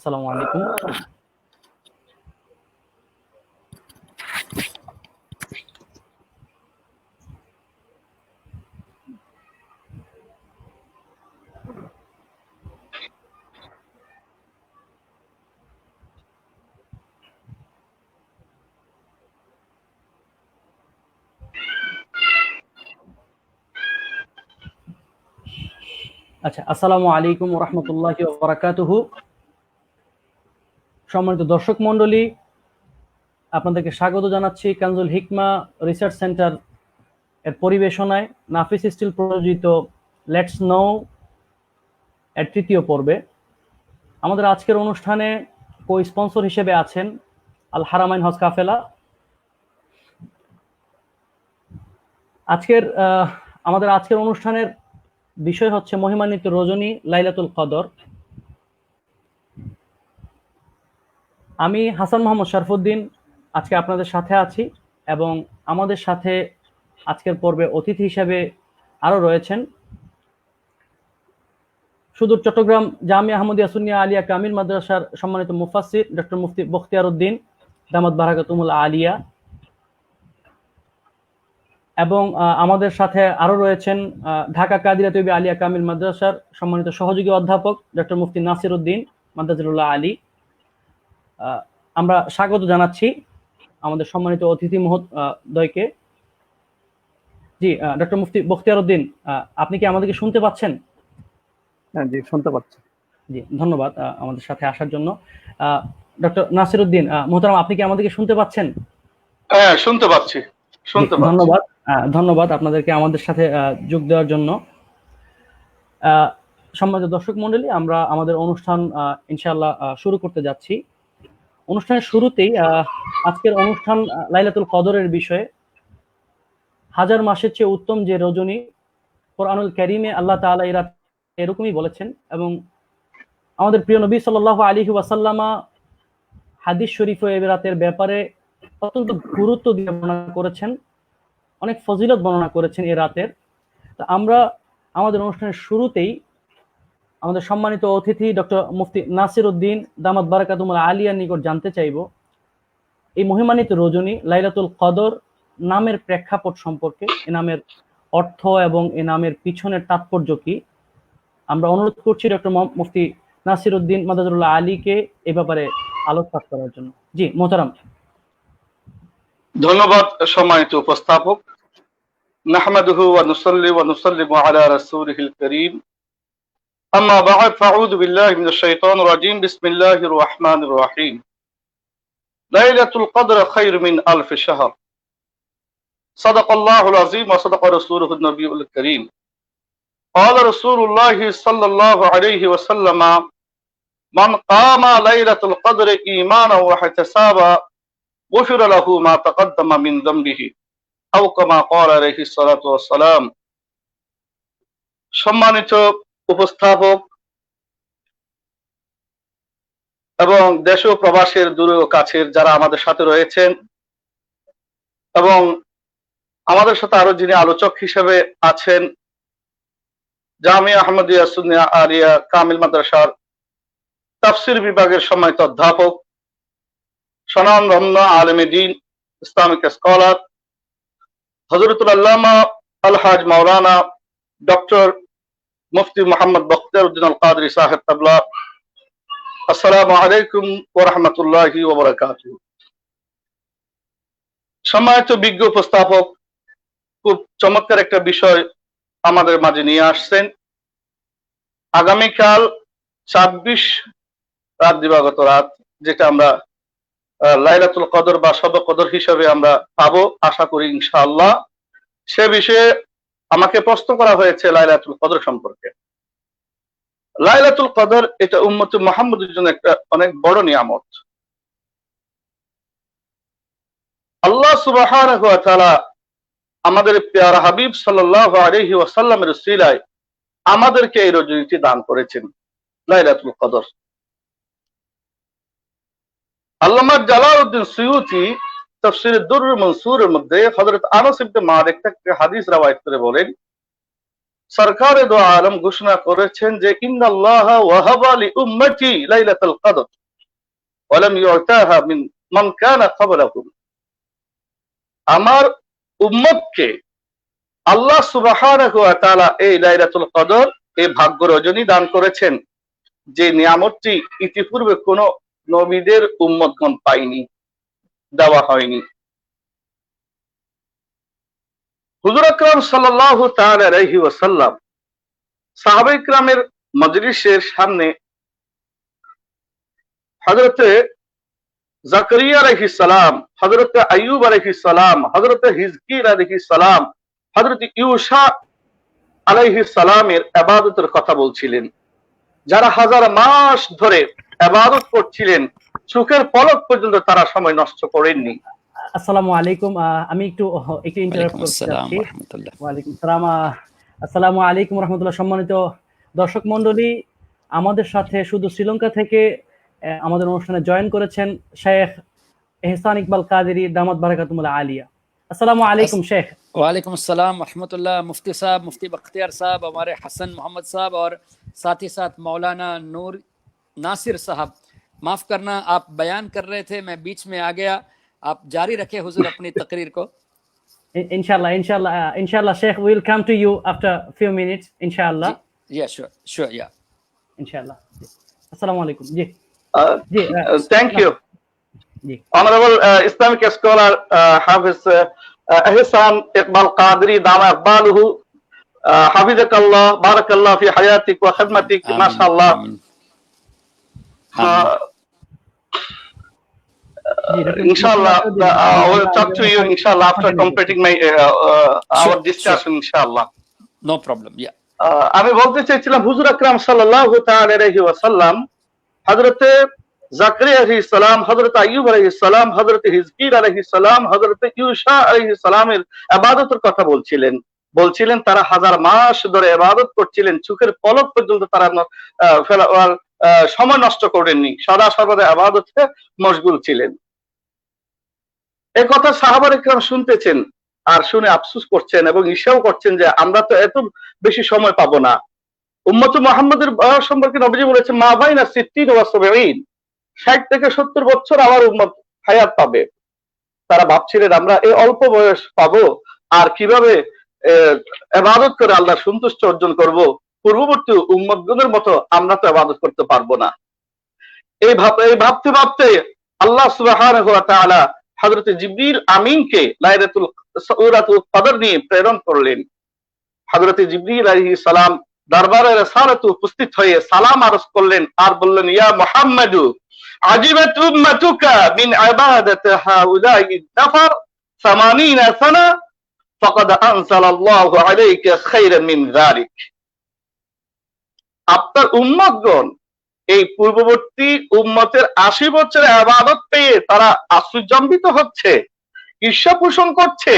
আসসালামু আলাইকুম। আচ্ছা, আসসালামু আলাইকুম ওয়া রাহমাতুল্লাহি ওয়া বারাকাতুহু। সম্মানিত দর্শক মণ্ডলী, আপনাদেরকে স্বাগত জানাচ্ছি কানজুল হিকমা রিসার্চ সেন্টার এর পরিবেশনায় নাফিস স্টিল প্রযোজিত লেটস নো এর তৃতীয় পর্বে। আমাদের আজকের অনুষ্ঠানে কো স্পন্সর হিসেবে আছেন আল হারামাইন হজ কাফেলা। আমাদের আজকের অনুষ্ঠানের বিষয় হচ্ছে মহিমান্বিত রজনী লাইলাতুল কদর। আমি হাসান মোহাম্মদ শরফুদ্দিন আজকে আপনাদের সাথে আছি এবং আমাদের সাথে আজকের পর্বে অতিথি হিসেবে আরো রয়েছেন সুদূর চট্টগ্রাম জামিয়া আহমদিয়া সুন্নিয়া আলিয়া কামিল মাদ্রাসার সম্মানিত মুফাসসির ডক্টর মুফতি বখতিয়ার উদ্দিন দামাত বারাকাতুহুল আলিয়া, এবং আমাদের সাথে আরো রয়েছেন ঢাকা কাদিরা তৈয়বা আলিয়া কামিল মাদ্রাসার সম্মানিত সহযোগী অধ্যাপক ডক্টর মুফতি নাসির উদ্দিন মাদ্দাজিরুল্লাহ আলী। আমরা স্বাগত জানাচ্ছি আমাদের সম্মানিত অতিথি মহোদয়কে। জি, ডক্টর মুফতি বখতিয়ার উদ্দিন, আপনি কি আমাদেরকে শুনতে পাচ্ছেন? হ্যাঁ জি, শুনতে পাচ্ছি। জি, ধন্যবাদ আমাদের সাথে আসার জন্য। ডক্টর নাসির উদ্দিন মোহতারাম, আপনি কি আমাদেরকে শুনতে পাচ্ছেন? হ্যাঁ, শুনতে পাচ্ছি। ধন্যবাদ আপনাদেরকে আমাদের সাথে যোগ দেওয়ার জন্য। সম্মানিত দর্শক মণ্ডলী, আমরা আমাদের অনুষ্ঠান ইনশাআল্লাহ শুরু করতে যাচ্ছি। অনুষ্ঠানের শুরুতেই আজকের অনুষ্ঠান লাইলাতুল কদরের বিষয়ে। হাজার মাসের চেয়ে উত্তম যে রজনী, কোরআনুল কারীমে আল্লাহ তাআলা এরকমই বলেছেন, এবং আমাদের প্রিয় নবী সাল্লাল্লাহু আলাইহি ওয়াসাল্লামা হাদিস শরীফে এই রাতের ব্যাপারে অত্যন্ত গুরুত্ব দিয়ে বর্ণনা করেছেন, অনেক ফজিলত বর্ণনা করেছেন এই রাতের। তো আমরা আমাদের অনুষ্ঠানের শুরুতেই আমাদের সম্মানিত অতিথি ডক্টর মুফতি নাসির উদ্দিন দামাত বারাকাতুহুল আলিয়ার নিকট জানতে চাইব এই মহিমান্বিত রজনী লাইলাতুল কদর নামের প্রেক্ষাপট সম্পর্কে, এ নামের অর্থ এবং এ নামের পিছনের তাৎপর্য কি। আমরা অনুরোধ করছি ডক্টর মুফতি নাসির উদ্দিন মাদাজুল্লাহ আলীকে এ ব্যাপারে আলোকপাত করার জন্য। জি মোহতারাম। ধন্যবাদ সম্মানিত উপস্থাপক। নাহমাদুহু ওয়া নুসাল্লি ওয়া নুসাল্লিমু আলা রাসূলিহিল কারীম। আম্মা বা'দ, ফাউযু বিল্লাহি মিনাশ শাইতানির রাজীম। বিসমিল্লাহির রাহমানির রাহিম। লাইলাতুল কদর খায়রুম মিন আলফি শাহর। সাদাকাল্লাহুল আযীম ওয়া সাদাকা রাসূলুহুন নবিয়্যুল কারীম। قال رسول الله صلى الله عليه وسلم: من قام ليلة القدر إيمانا واحتسابا غفر له ما تقدم من ذنبه أو كما قال عليه الصلاة والسلام। সম্মানিত উপস্থাপক এবং দেশ ও প্রবাসের দূর ও কাছের যারা আমাদের সাথে রয়েছেন, এবং আমাদের সাথে আরো যিনি আলোচক হিসেবে আছেন জামিয়া আহমদিয়া সুন্নিয়া আলিয়া কামিল মাদ্রাসার তাফসীর বিভাগের সম্মানিত অধ্যাপক, স্বনামধন্য আলেমে দ্বীন, ইসলামিক স্কলার হযরতুল আল্লামা আলহাজ মাওলানা ডক্টর মুফতি মোহাম্মদ বখতিয়ার উদ্দিন আল কাদরি সাহেব তাবলা, আসসালামু আলাইকুম ওয়া রাহমাতুল্লাহি ওয়া বারাকাতুহু। সম্মানিত বিজ্ঞ উপস্থাপক খুব চমৎকার একটা বিষয় আমাদের মাঝে নিয়ে আসছেন। আগামীকাল ২৬ রাত, দিবাগত রাত, যেটা আমরা লাইলাতুল কদর বা শবে কদর হিসেবে আমরা পাবো আশা করি ইনশাআল্লাহ। সে বিষয়ে আমাকে প্রশ্ন করা হয়েছে লাইলাতুল কদর সম্পর্কে। লাইলাতুল কদর এটা উম্মতে মুহাম্মদের জন্য একটা অনেক বড় নিয়ামত। আল্লাহ সুবহানাহু ওয়া তাআলা আমাদের প্যারা হাবিব সাল্লাল্লাহু আলাইহি ওয়াসাল্লামের উসিলায় আমাদেরকে এই রজনীটি দান করেছেন, লাইলাতুল কদর। আল্লামা জালালউদ্দিন সুয়ুতি তাফসীর দুররুল মনসুরের মধ্যে হযরত আনাস ইবনে মালিক থেকে হাদিস রওয়ায়াত করে বলেন, সরকারে দো আলম ঘোষণা করেছেন যে ইন্নাল্লাহ ওয়াহাবা লি উম্মতি লাইলাতুল কদর ওয়া লাম ইউতাহা মিন মান কানা ক্বাবলাকুম। আমার উম্মতকে আল্লাহ সুবহানাহু ওয়া তাআলা এই লাইলাতুল কদর, এই ভাগ্য রজনী দান করেছেন, যে নিয়ামতটি ইতিপূর্বে কোন নবীদের উম্মতগণ পায়নি, দেওয়া হয়নি। হুজুর আকরাম সাল্লাল্লাহু তাআলা আলাইহি ওয়াসাল্লাম সাহাবায়ে কিরামের মজলিসের সামনে হযরতে জাকারিয়া আলাইহিস সালাম, হযরতে আইয়ুব আলাইহিস সালাম, হযরতে হিজকিল আলাইহিস সালাম, হযরতে ইউসা আলাইহিস সালামের ইবাদতের কথা বলছিলেন, যারা হাজার মাস ধরে ইবাদত করছিলেন, চোখের পলক পর্যন্ত তারা সময় নষ্ট করেননি। আসসালামু আলাইকুম। আমি একটু ইন্টারাপ্ট করতে চাচ্ছি। ওয়ালাইকুম আসসালাম। আসসালামু আলাইকুম রাহমাতুল্লাহ। সম্মানিত দর্শক মণ্ডলী, আমাদের সাথে শুধু শ্রীলঙ্কা থেকে আমাদের অনুষ্ঠানে জয়েন করেছেন শেখ এহসান ইকবাল কাদেরি দামাত বারাকাতুল আলিয়া। আসসালামু আলাইকুম শেখ। वालेकुम अस्सलाम रहमतुल्लाह। मुफ्ती साहब, मुफ्ती बख्तियार साहब, हमारे हसन मोहम्मद साहब और साथ ही साथ मौलाना नूर नासिर साहब, माफ करना आप बयान कर रहे थे, मैं बीच में आ गया। आप जारी रखें हुजूर अपनी तकरीर को। इंशाल्लाह Sheikh, we will come to you after few minutes इंशाल्लाह। या श्योर या इंशाल्लाह। अस्सलाम वालेकुम। जी Thank you. Honorable Islamic scholar Hafiz Ehsan Iqbal Qadri Dama Iqbaluhu, Hafizakallah, Barakallah fi hayatik wa khidmatik, mashallah. Inshallah, I will talk to you inshallah after completing my our discussion inshallah. No problem, yeah. আমি বলতে চাইছিলাম হুজুর আকরাম সাল্লাল্লাহু তাআলা আলাইহি ওয়াসাল্লাম হযরতে জাকারিয়া আলাইহিস সালাম, হযরতে আইয়ুব আলাইহিস সালাম, হযরতে হিজকিল আলাইহিস সালাম, হযরতে ইউসা আলাইহিস সালামের ইবাদতের কথা বলছিলেন তারা হাজার মাস ধরে ইবাদত করছিলেন, চোখের পলক পর্যন্ত তারা সময় নষ্ট করেননি, সদা সর্বদা ইবাদতে মশগুল ছিলেন। এই কথা সাহাবায়ে কিরাম শুনতেছেন আর শুনে আফসোস করছেন এবং ঈর্ষাও করছেন যে আমরা তো এত বেশি সময় পাবো না। উম্মতে মুহাম্মাদের বয়স সম্পর্কে নবীজি বলেছেন মা বাইনা 60 ওয়া 70, 60 থেকে 70 বছর আমার উম্মত হায়াত পাবে। তারা ভাবছিলেন আমরা এই অল্প বয়স পাবো আর কিভাবে ইবাদত করে আল্লাহর সন্তুষ্টি অর্জন করব, পূর্ববর্তী উম্মতগণের মতো আমরা তো ইবাদত করতে পারবো না। এই ভাবতে ভাবতে আল্লাহ সুবহানাহু ওয়া তাআলা হযরত জিবরিল আমিনকে লাইলাতুল কদর নিয়ে প্রেরণ করলেন। হযরত জিবরিল আলাইহিস সালাম দরবারে রিসালাতে উপস্থিত হয়ে সালাম আরজ করলেন আর বললেন ইয়া মুহাম্মাদু আজিবাত উম্মাতুকা মিন ইবাদাতি হাউলাই নাফার 80 সানা ফাকাদ আনসালাল্লাহু আলাইকা খায়রান মিন যালিক। আপনার উম্মতগণ এই পূর্ববর্তী উম্মতের 80 বছরের ইবাদত পেয়ে তারা আশ্চর্যান্বিত হচ্ছে, ঈর্ষা পোষণ করছে।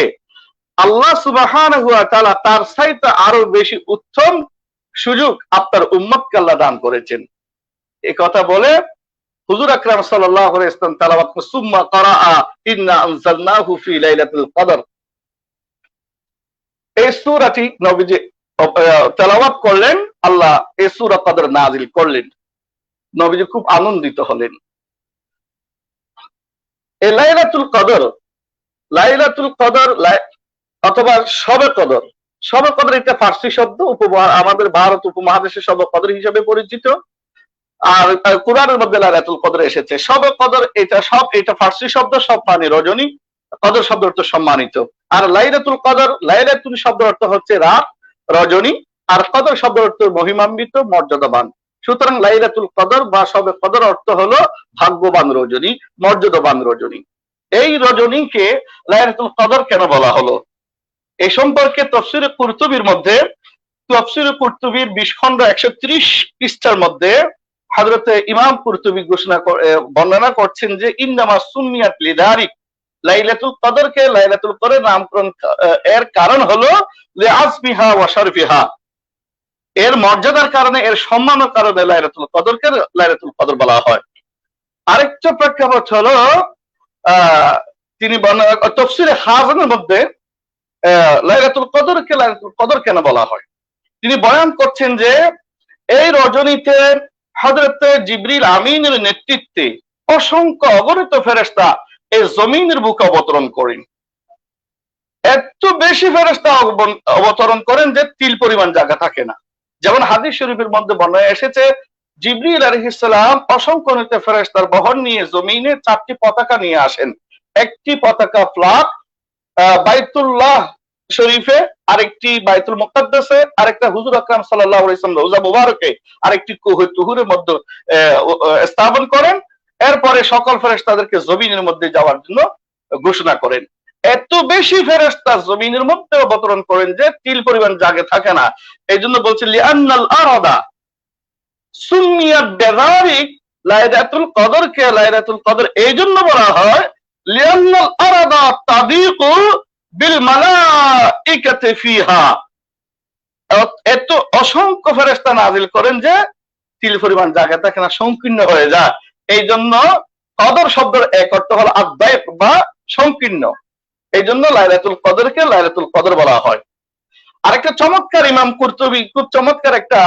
আল্লাহ সুবহানাহু ওয়া তাআলা তার চাইতে আরো বেশি উত্তম সুযোগ আপনার উম্মতকে আল্লাহ দান করেছেন। এই কথা বলে হুজুর আকরাম সাল্লাল্লাহু আলাইহি ওয়াসাল্লাম তেলাওয়াত করেন সুম্মা ক্বারাআ ইন্না আনজালনাহু ফি লাইলাতুল কদর। এই সূরাটি নবীজি তেলাওয়াত করলেন, আল্লাহ এই সূরা কদর নাযিল করলেন। নবীজি খুব আনন্দিত হলেন। এই লাইলাতুল কদর অথবা শবে কদর, শবে কদর এটা ফার্সি শব্দ, আমাদের ভারত উপমহাদেশের শবে কদর হিসেবে পরিচিত। আর কুরআনের মধ্যে লাইলাতুল কদর এসেছে। শবে কদর এটা ফার্সি শব্দ, সব মানে রজনী, কদর শব্দ অর্থ সম্মানিত। আর লাইলাতুল কদর, লাইলাতুল শব্দ অর্থ হচ্ছে রাত, রজনী, আর কদর শব্দ অর্থ মহিমান্বিত, মর্যাদাবান। সুতরাং লাইলাতুল কদর বা শবে কদর অর্থ হলো ভাগ্যবান রজনী, মর্যাদাবান রজনী। এই রজনীকে লাইলাতুল কদর কেন বলা হলো এ সম্পর্কে তাফসীরে কুরতুবীর মধ্যে, তাফসীরে কুরতুবীর 20 খণ্ড 130 পৃষ্ঠার মধ্যে হযরতে ইমাম কুরতুবী বর্ণনা করছেন যে ইন্নামা সুন্নিয়াত লিযালিক, লাইলাতুল কদরকে লাইলাতুল কদর নামকরণ এর কারণ হলো লিআজমিহা ওয়া শারফিহা, এর মর্যাদার কারণে, এর সম্মানের কারণে লাইলাতুল কদরকে লাইলাতুল কদর বলা হয়। আরেকটা প্রেক্ষাপট হলো তিনি তাফসীরে খাজানের মধ্যে লাইলাতুল কদরকে লাইলাতুল কদর কেন বলা হয়, তিনি বয়ান করছেন যে এই রজনীতে হযরতে জিবরিল আমিনের নেতৃত্বে অসংখ্য অগণিত ফেরেশতা এই জমিনের বুকে অবতরণ করেন। এত বেশি ফেরেশতা অবতরণ করেন যে তিল পরিমাণ জায়গা থাকে না। যেমন হাদিস শরীফের মধ্যে বর্ণনা এসেছে, জিবরিল আলাইহিস সালাম অসংখ্য ফেরেশতার বহন নিয়ে জমিনে 4টি পতাকা নিয়ে আসেন। একটি পতাকা ফ্লাগ বাইতুল্লাহ শরীফে, আরেকটি বাইতুল মুকাদ্দাসে, আরেকটা হুজুর আকরাম সাল্লাল্লাহু আলাইহি ওয়াসাল্লাম রওজা মুবারকে, আরেকটি তুহুরের মধ্যে স্থাপন করেন। এরপরে সকল ফেরেশতাদেরকে জমিনের মধ্যে যাওয়ার জন্য ঘোষণা করেন। এত বেশি ফেরেশতা জমিনের মধ্যে অবতরণ করেন যে তিল পরিমাণ জায়গা থাকে না। এই জন্য বলছে লিআন্নাল আরাদা সুম্মিয়াত বিযালিক, লাইলাতুল কদরকে লাইলাতুল কদর এই জন্য বলা হয় লিআন্নাল আরাদা তাদিকু বিল মালাইকাতি ফিহা, এত অসংখ্য ফেরেশতা নাজিল করেন যে তিল পরিমাণ জায়গা থাকে না, সংকীর্ণ হয়ে যায়। এই জন্য কদর শব্দের এক অর্থ হলো আদায়ক বা সংকীর্ণ। এই জন্য লাইলাতুল কদরকে লাইলাতুল কদর বলা হয়। আরেকটা চমৎকার ইমাম কুরতুবী খুব চমৎকার একটা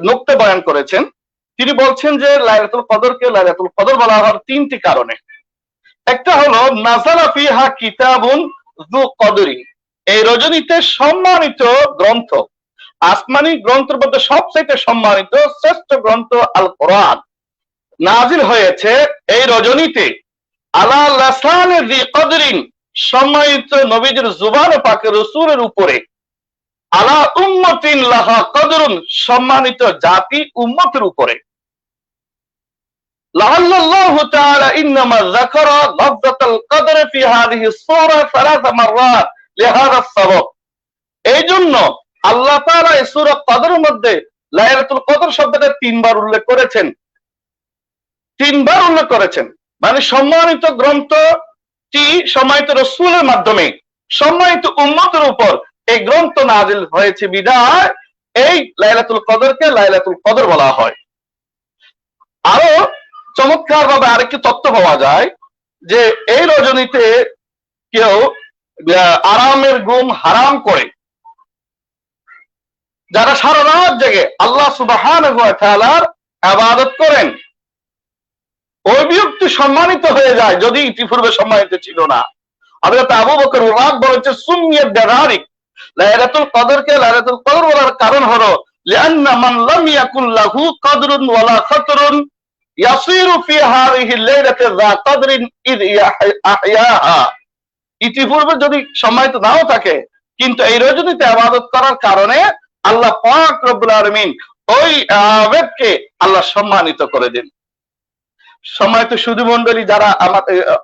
নুকতা বয়ান করেছেন। তিনি বলছেন যে লাইলাতুল কদরকে লাইলাতুল কদর বলা হওয়ার 3টি কারণে। একটা হলো নাযালা ফিহা কিতাবুন যু কদরি, এই রজনীতে সম্মানিত গ্রন্থ, আসমানি গ্রন্থের মধ্যে সবচেয়ে সম্মানিত শ্রেষ্ঠ গ্রন্থ আল কোরআন নাজিল হয়েছে এই রজনীতে। আলা লাসানে যি কদরিন, সম্মানিত নবীদের জুবানে পাকে রাসূলের উপরে। আলা উম্মাতিন লাহা কদরুন, সম্মানিত জাতি উম্মতের উপরে। লাআল্লাহু তাআলা ইন্নামা যাকারা লাফযাতাল কদর ফি হাযিহি সূরা 3 মাররাত লিহাযা সাবাব, এই জন্য আল্লাহ তাআলা এই সূরা কদরের মধ্যে লাইলাতুল কদর শব্দটা 3 বার উল্লেখ করেছেন। 3 বার উল্লেখ করেছেন, মানে সম্মানিত গ্রন্থটি সম্মানিত রাসূলের মাধ্যমে সম্মানিত উম্মতের উপর এই গ্রন্থ নাজিল হয়েছে বিধায় এই লাইলাতুল কদরকে লাইলাতুল কদর বলা হয়। আরো চমৎকার ভাবে আরেকটি তথ্য পাওয়া যায় যে এই রজনীতে কেউ আরামের ঘুম হারাম করে, যারা সারা রাত জেগে আল্লাহ সুবহানাহু ওয়া তাআলার ইবাদত করেন, ওই ব্যক্তি সম্মানিত হয়ে যায় যদি ইতিপূর্বে সম্মানিত ছিল না। হযরত আবু বকর রাগ বলেছে সুম্মিয়াত বিযালিক, লাইলাতুল কদরকে লাইলাতুল কদর বলার কারণ হলো লিআন্না মান লাম ইয়াকুন লাহু কদরুন ওয়ালা খাতরুন ইয়াসিরু ফি হাযিহি লাইলাতি যা কদরিন ইয আহইয়াহা, ইতিপূর্বে যদি সম্মানিত নাও থাকে কিন্তু এই রজনীতে ইবাদত করার কারণে আল্লাহ পাক রব্বুল আলামিন ওই আবেদকে আল্লাহ সম্মানিত করে দেন। সম্মানিত সুধী মণ্ডলী, যারা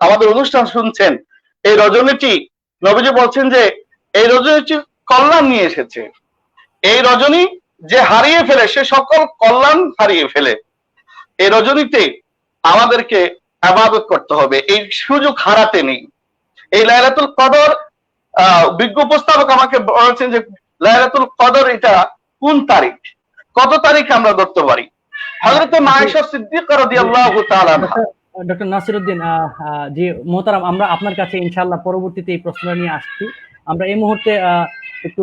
আমাদের অনুষ্ঠান শুনছেন, এই রজনীটি নবীজি বলছেন যে এই রজনীটি কল্যাণ নিয়ে এসেছে। এই রজনী যে হারিয়ে ফেলে সে সকল কল্যাণ হারিয়ে ফেলে। এই রজনীতে আমাদেরকে ইবাদত করতে হবে, এই সুযোগ হারাতে নেই। এই লাইলাতুল কদর বিজ্ঞ উপস্থাপক আমাকে বলেছেন যে লাইলাতুল কদর এটা কোন তারিখ, কত তারিখ আমরা ধরতে পারি। হযরত আয়েশা সিদ্দিকা রাদিয়াল্লাহু তাআলা ডক্টর নাসিরউদ্দিন, জি মোহতারাম, আমরা আপনার কাছে ইনশাআল্লাহ পরবর্তীতে এই প্রশ্নটা নিয়ে আসছি। আমরা এই মুহূর্তে একটু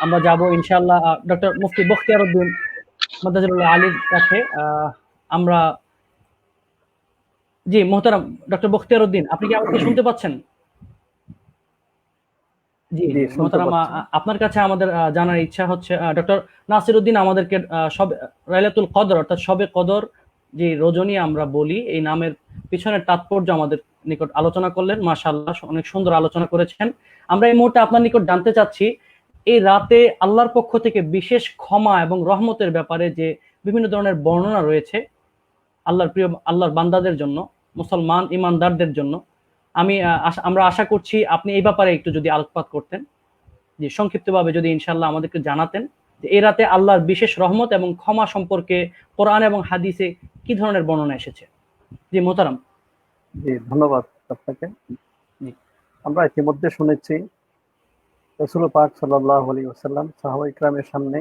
আমরা যাব ইনশাআল্লাহ ডক্টর মুফতি বখতিয়ার উদ্দিন মাদাজুল্লাহ আলীর কাছে। আমরা জি মোহতারাম ডক্টর বখতিয়ার উদ্দিন, আপনি কি আমাকে শুনতে পাচ্ছেন? জি মোহতারাম, আপনার কাছে আমাদের জানার ইচ্ছা হচ্ছে ডক্টর নাসিরউদ্দিন আমাদেরকে সব লাইলাতুল কদর অর্থাৎ শবে কদর যে রজনী আমরা বলি এই নামের পিছনের তাৎপর্য আমাদের নিকট আলোচনা করলেন। মাশাআল্লাহ, অনেক সুন্দর আলোচনা করেছেন। আমরা এই মুহূর্তে আপনার নিকট জানতে চাচ্ছি এই রাতে আল্লাহর পক্ষ থেকে বিশেষ ক্ষমা এবং রহমতের ব্যাপারে যে বিভিন্ন ধরনের বর্ণনা রয়েছে আল্লাহর প্রিয় আল্লাহর বান্দাদের জন্য, মুসলমান ইমানদারদের জন্য, আমরা আশা করছি আপনি এই ব্যাপারে একটু যদি আলোকপাত করতেন, যে সংক্ষিপ্তভাবে যদি ইনশাআল্লাহ আমাদেরকে জানাতেন যে এই রাতে আল্লাহর বিশেষ রহমত এবং ক্ষমা সম্পর্কে কোরআন এবং হাদিসে কি ধরনের বর্ণনা এসেছে। জি মোহতারাম। জি ধন্যবাদ আপনাকে। আমরা ইতিমধ্যে শুনেছি রাসূল পাক সাল্লাল্লাহু আলাইহি ওয়াসাল্লাম সাহাবায়ে কিরামের সামনে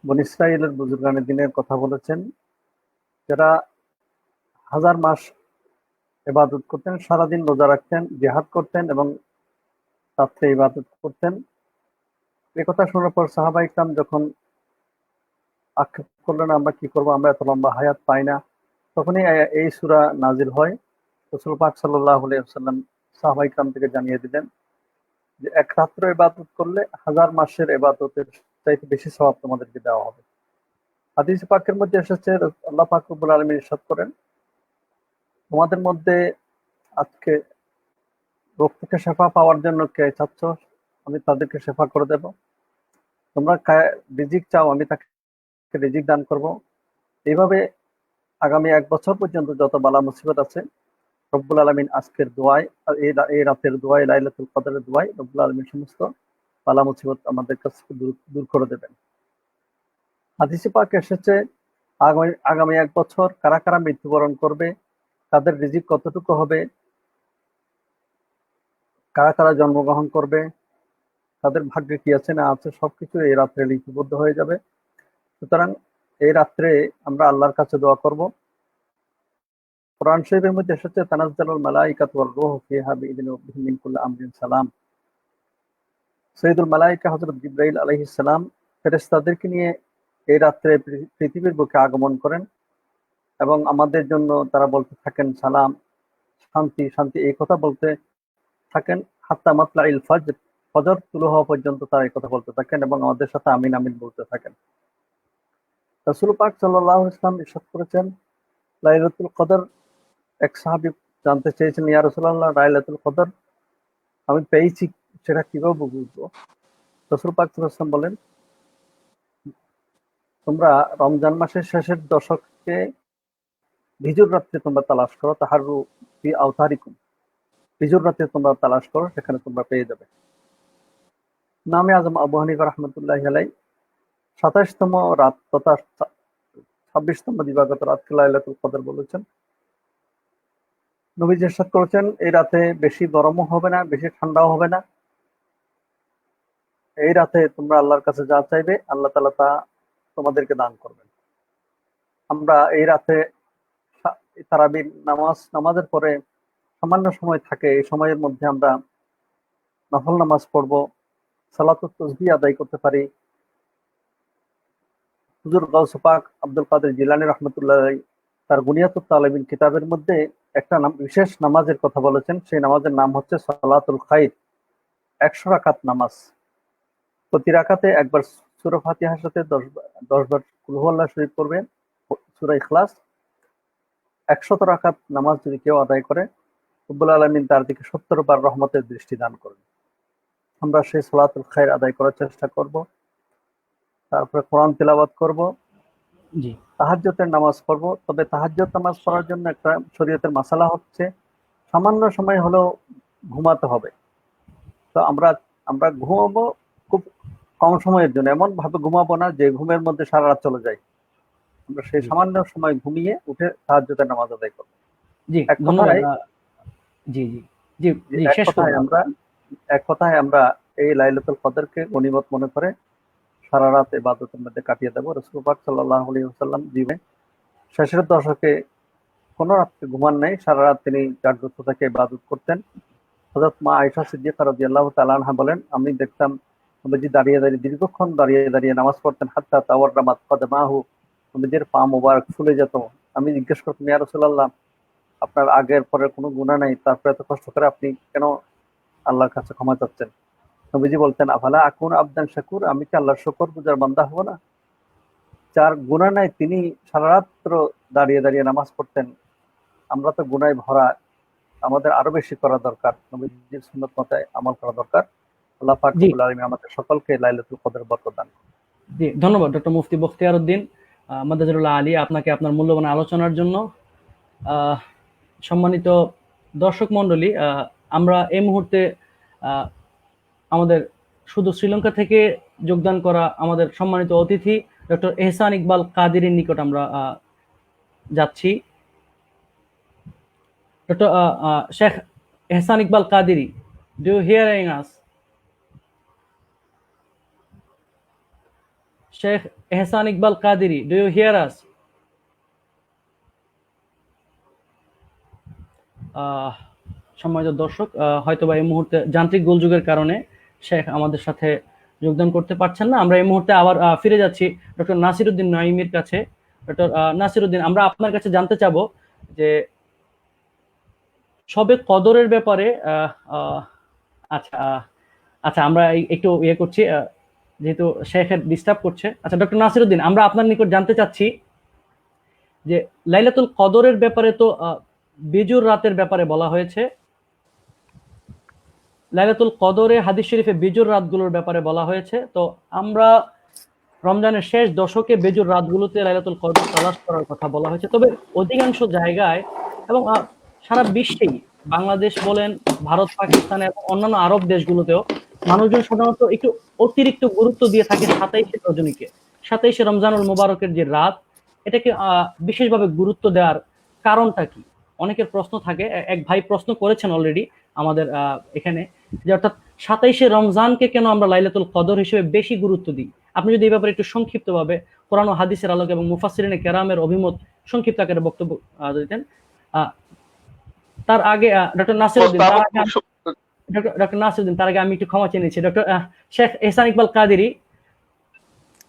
বনী ইসরাঈলের বুজুর্গানের দিনের কথা বলেছেন, যারা 1000 মাস ইবাদত করতেন, সারাদিন রোজা রাখতেন, জিহাদ করতেন এবং রাত্রে ইবাদত করতেন। এই কথা শোনার পর সাহাবা ইকরাম যখন আক্ষেপ করলেন আমরা কি করব, আমরা এত লম্বা হায়াত পাই না, তখনই এই সূরা নাজিল হয়। রাসূল পাক সাল্লাল্লাহু আলাইহি ওয়াসাল্লাম সাহাবা ইকরাম থেকে জানিয়ে দিলেন যে এক রাত্র ইবাদত করলে 1000 মাসের ইবাদতের চাইতে বেশি সওয়াব তোমাদেরকে দেওয়া হবে। হাদিস পাকের মধ্যে এসেছে, আল্লাহ পাক রব্বুল আলামিন ইরশাদ করেন, তোমাদের মধ্যে আজকে রোগ থেকে শেফা পাওয়ার জন্য কে চাচ্ছ, আমি তাদেরকে শেফা করে দেব। তোমরা রিজিক চাও, আমি তাকে রিজিক দান করব। এইভাবে আগামী 1 বছর পর্যন্ত যত বালা মুসিবত আছে রব্বুল আলামিন আজকের দোয়ায় আর এই রাতের দোয়ায়, লাইলাতুল কদরের দোয়ায় রব্বুল আলামিন সমস্ত বালা মুসিবত আমাদের কাছ থেকে দূর করে দেবেন। হাদিসে পাক এসেছে আগামী 1 বছর কারা কারা মৃত্যুবরণ করবে, তাদের রিজিক কতটুকু হবে, কারা কারা জন্মগ্রহণ করবে, তাদের ভাগ্যে কি আছে না আছে, সবকিছু এই রাত্রে লিপিবদ্ধ হয়ে যাবে। সুতরাং এই রাত্রে আমরা আল্লাহর কাছে দোয়া করব। কোরআন শরীফের মধ্যে এসেছে, তানাজ্জালুল মালাইকাতু ওয়ার রূহু ফিহা বিইذনি রাব্বিহিম মিন কুল্লি আমরিন সালাম। সাইয়্যিদুল মালাইকা হযরত জিবরাইল আলাইহিস সালাম ফেরেশতাদেরকে নিয়ে এই রাত্রে পৃথিবীর বুকে আগমন করেন এবং আমাদের জন্য তারা বলতে থাকেন সালাম, শান্তি শান্তি, এই কথা বলতে থাকেন হাত্তা মাতলাইল ফজর, ফজর তুলো হওয়া পর্যন্ত তারা এই কথা বলতে থাকেন এবং আমাদের সাথে আমিন আমিন বলতে থাকেন। রাসূল পাক সাল্লাল্লাহু আলাইহি ওয়াসাল্লাম ইরশাদ করেছেন, লাইলাতুল কদর, এক সাহাবী জানতে চেয়েছেন, ইয়া রাসূলুল্লাহ, লাইলাতুল কদর আমি পেয়েছি, সেটা কিভাবে বুঝবো? রাসূল পাক সাল্লাল্লাহু আলাইহি ওয়াসাল্লাম বলেন, তোমরা রমজান মাসের শেষের দশকে ভিজুর রাত্রে তোমরা তালাশ করো, তাহারু ফি আওতারিকুম, ভিজুর রাত্রে তোমরা তালাশ করো, সেখানে তোমরা পেয়ে যাবে। নামে আজম আবু হানিফা রাহমাতুল্লাহি আলাইহি 27তম রাত তথা 26তম দিবাগত রাতকে লাইলাতুল কদর বলেছেন। নবীজি ইরশাদ করেছেন, এই রাতে বেশি গরমও হবে না, বেশি ঠান্ডাও হবে না। এই রাতে তোমরা আল্লাহর কাছে যা চাইবে আল্লাহ তাআলা তা তোমাদেরকে দান করবেন। আমরা এই রাতে তারাবির নামাজের পরে সামান্য সময় থাকে, এই সময়ের মধ্যে আমরা নফল নামাজ পড়বো, সালাতুত তাসবিহ আদায় করতে পারি। হুজুর গাউস পাক আব্দুল কাদের জিলানী রাহমাতুল্লাহ আলাইহি তার গুনিয়াতুত তালিবিন কিতাবের মধ্যে একটা বিশেষ নামাজের কথা বলেছেন। সেই নামাজের নাম হচ্ছে সালাতুল খাইর, 100 রাকাত নামাজ। প্রতি রাকাতে একবার সূরা ফাতিহার সাথে 10 বার কুল হুয়াল্লাহ শরীফ পড়বেন, সূরা ইখলাস। 100 রাকাত নামাজ যদি কেউ আদায় করে রব্বুল আলামিন তার দিকে 70 বার রহমতের দৃষ্টি দান করবেন। আমরা সেই সালাতুল খাইর আদায় করার চেষ্টা করব। তারপরে কোরআন তিলাওয়াত করব, জি তাহাজ্জুদের নামাজ পড়ব। তবে তাহাজ্জুদ নামাজ পড়ার জন্য একটা শরীয়তের মাসালা হচ্ছে, সামান্য সময় হলেও ঘুমাতে হবে। তো আমরা ঘুমাবো খুব কম সময়ের জন্য, এমন ভাবে ঘুমাবো না যে ঘুমের মধ্যে সারা রাত চলে যায়। আমরা সেই সামান্য সময় ঘুমিয়ে উঠে তাহাজ্জুদের নামাজ আদায় করব। জি এক ধন্যবাদ। কথায় জি জি জি জি এক শেষ কথায় করুন। আমরা এই লাইলাতুল কদরকে গনিমত মনে করে সারা রাত ইবাদতের মধ্যে কাটিয়ে দেব। রাসূল পাক সাল্লাল্লাহু আলাইহি ওয়াসাল্লাম জীবনে শেষের দশকে কোনো রাত্রে ঘুমান নাই, সারা রাত তিনি জাগ্রত থেকে ইবাদত করতেন। হযরত মা আয়েশা সিদ্দিকা রাদিয়াল্লাহু তাআলা আনহা বলেন, আমি দেখতাম নবীজি দীর্ঘক্ষণ দাঁড়িয়ে নামাজ পড়তেন, হাত্তা তাওয়াররামাত কদমাহু, নবীজির পা মোবারক ফুলে যেত। আমি জিজ্ঞেস করতাম, ইয়া রাসূলুল্লাহ, আপনার আগের পরের কোনো গুনাহ নাই, তারপরে এত কষ্ট করে আপনি কেন আল্লাহর কাছে ক্ষমা চাচ্ছেন? নবীজি বলতেন, আফালা আকুন আবদান শাকুর, আমি কি আল্লাহর শুকরগুজার বান্দা হব না? যার গুনাহ নাই তিনি সারা রাত্র দাঁড়িয়ে নামাজ পড়তেন। আমরা তো গুনায় ভরা, আমাদের আরো বেশি করা দরকার, নবীজির সুন্নাত মতে আমল করা দরকার। আল্লাহ পাক জি রব্বুল আলামিন আমাদের সকলকে লাইলাতুল কদরের বরকত দান করুন। জি ধন্যবাদ ডক্টর মুফতি বখতিয়ার উদ্দিন মাদাজুল্লাহ আলী, আপনাকে আপনার মূল্যবান আলোচনার জন্য। আহ, সম্মানিত দর্শক মণ্ডলী, আমরা এই মুহূর্তে আহ, আমাদের শুধু শ্রীলঙ্কা থেকে যোগদান করা আমাদের সম্মানিত অতিথি ডক্টর এহসান ইকবাল কাদিরের নিকট আমরা যাচ্ছি। Doctor Sheikh Ehsan Iqbal Kadiri, do you hearing us? Sheikh Ehsan Iqbal Kadiri, do you hear us? সম্মানিত দর্শক, হয়তোবা এই মুহূর্তে যান্ত্রিক গোলযোগের কারণে শেখ আমাদের সাথে যোগদান করতে পারছেন না। আমরা এই মুহূর্তে আবার ফিরে যাচ্ছি ডক্টর নাসিরউদ্দিন নাঈমের কাছে। ডক্টর নাসিরউদ্দিন, আমরা আপনার কাছে জানতে চাবো যে শবে কদরের ব্যাপারে আচ্ছা আচ্ছা আমরা একটু ইয়ে করছি, যেহেতু শেখের ডিস্টার্ব করছে। আচ্ছা ডক্টর নাসিরউদ্দিন, আমরা আপনার নিকট জানতে চাচ্ছি যে লাইলাতুল কদরের ব্যাপারে তো বেজুর রাতের ব্যাপারে বলা হয়েছে, লাইলাতুল কদরে হাদিস শরীফে বেজুর রাতগুলোর ব্যাপারে বলা হয়েছে। তো আমরা রমজানের শেষ দশকে বেজুর রাতগুলোতে লাইলাতুল কদর তালাশ করার কথা বলা হয়েছে। তবে অধিকাংশ জায়গায় এবং সারা বিশ্বেই, বাংলাদেশ বলেন, ভারত, পাকিস্তান এবং অন্যান্য আরব দেশগুলোতেও মানুষজন সাধারণত একটু অতিরিক্ত গুরুত্ব দিয়ে থাকে 27শে রজনীকে। 27শে রমজানুল মুবারকের যে রাত, এটাকে বিশেষভাবে গুরুত্ব দেওয়ার কারণটা কি? অনেকের প্রশ্ন থাকে। এক ভাই প্রশ্ন করেছেন অলরেডি আমাদের এখানে, যে অর্থাৎ 27শে রমজানকে কেন আমরা লাইলাতুল কদর হিসেবে বেশি গুরুত্ব দিই। আপনি যদি এই ব্যাপারে একটু সংক্ষিপ্তভাবে কোরআন ও হাদিসের আলোকে এবং মুফাসসিরিনে কেরামের অভিমত সংক্ষিপ্ত আকারে বক্তব্য দিতেন। তার আগে ডক্টর নাসিরউদ্দিন, তার আগে আমি একটু ক্ষমা চেয়ে নিচ্ছি। Doctor Sheikh Ehsan Iqbal Qaderi,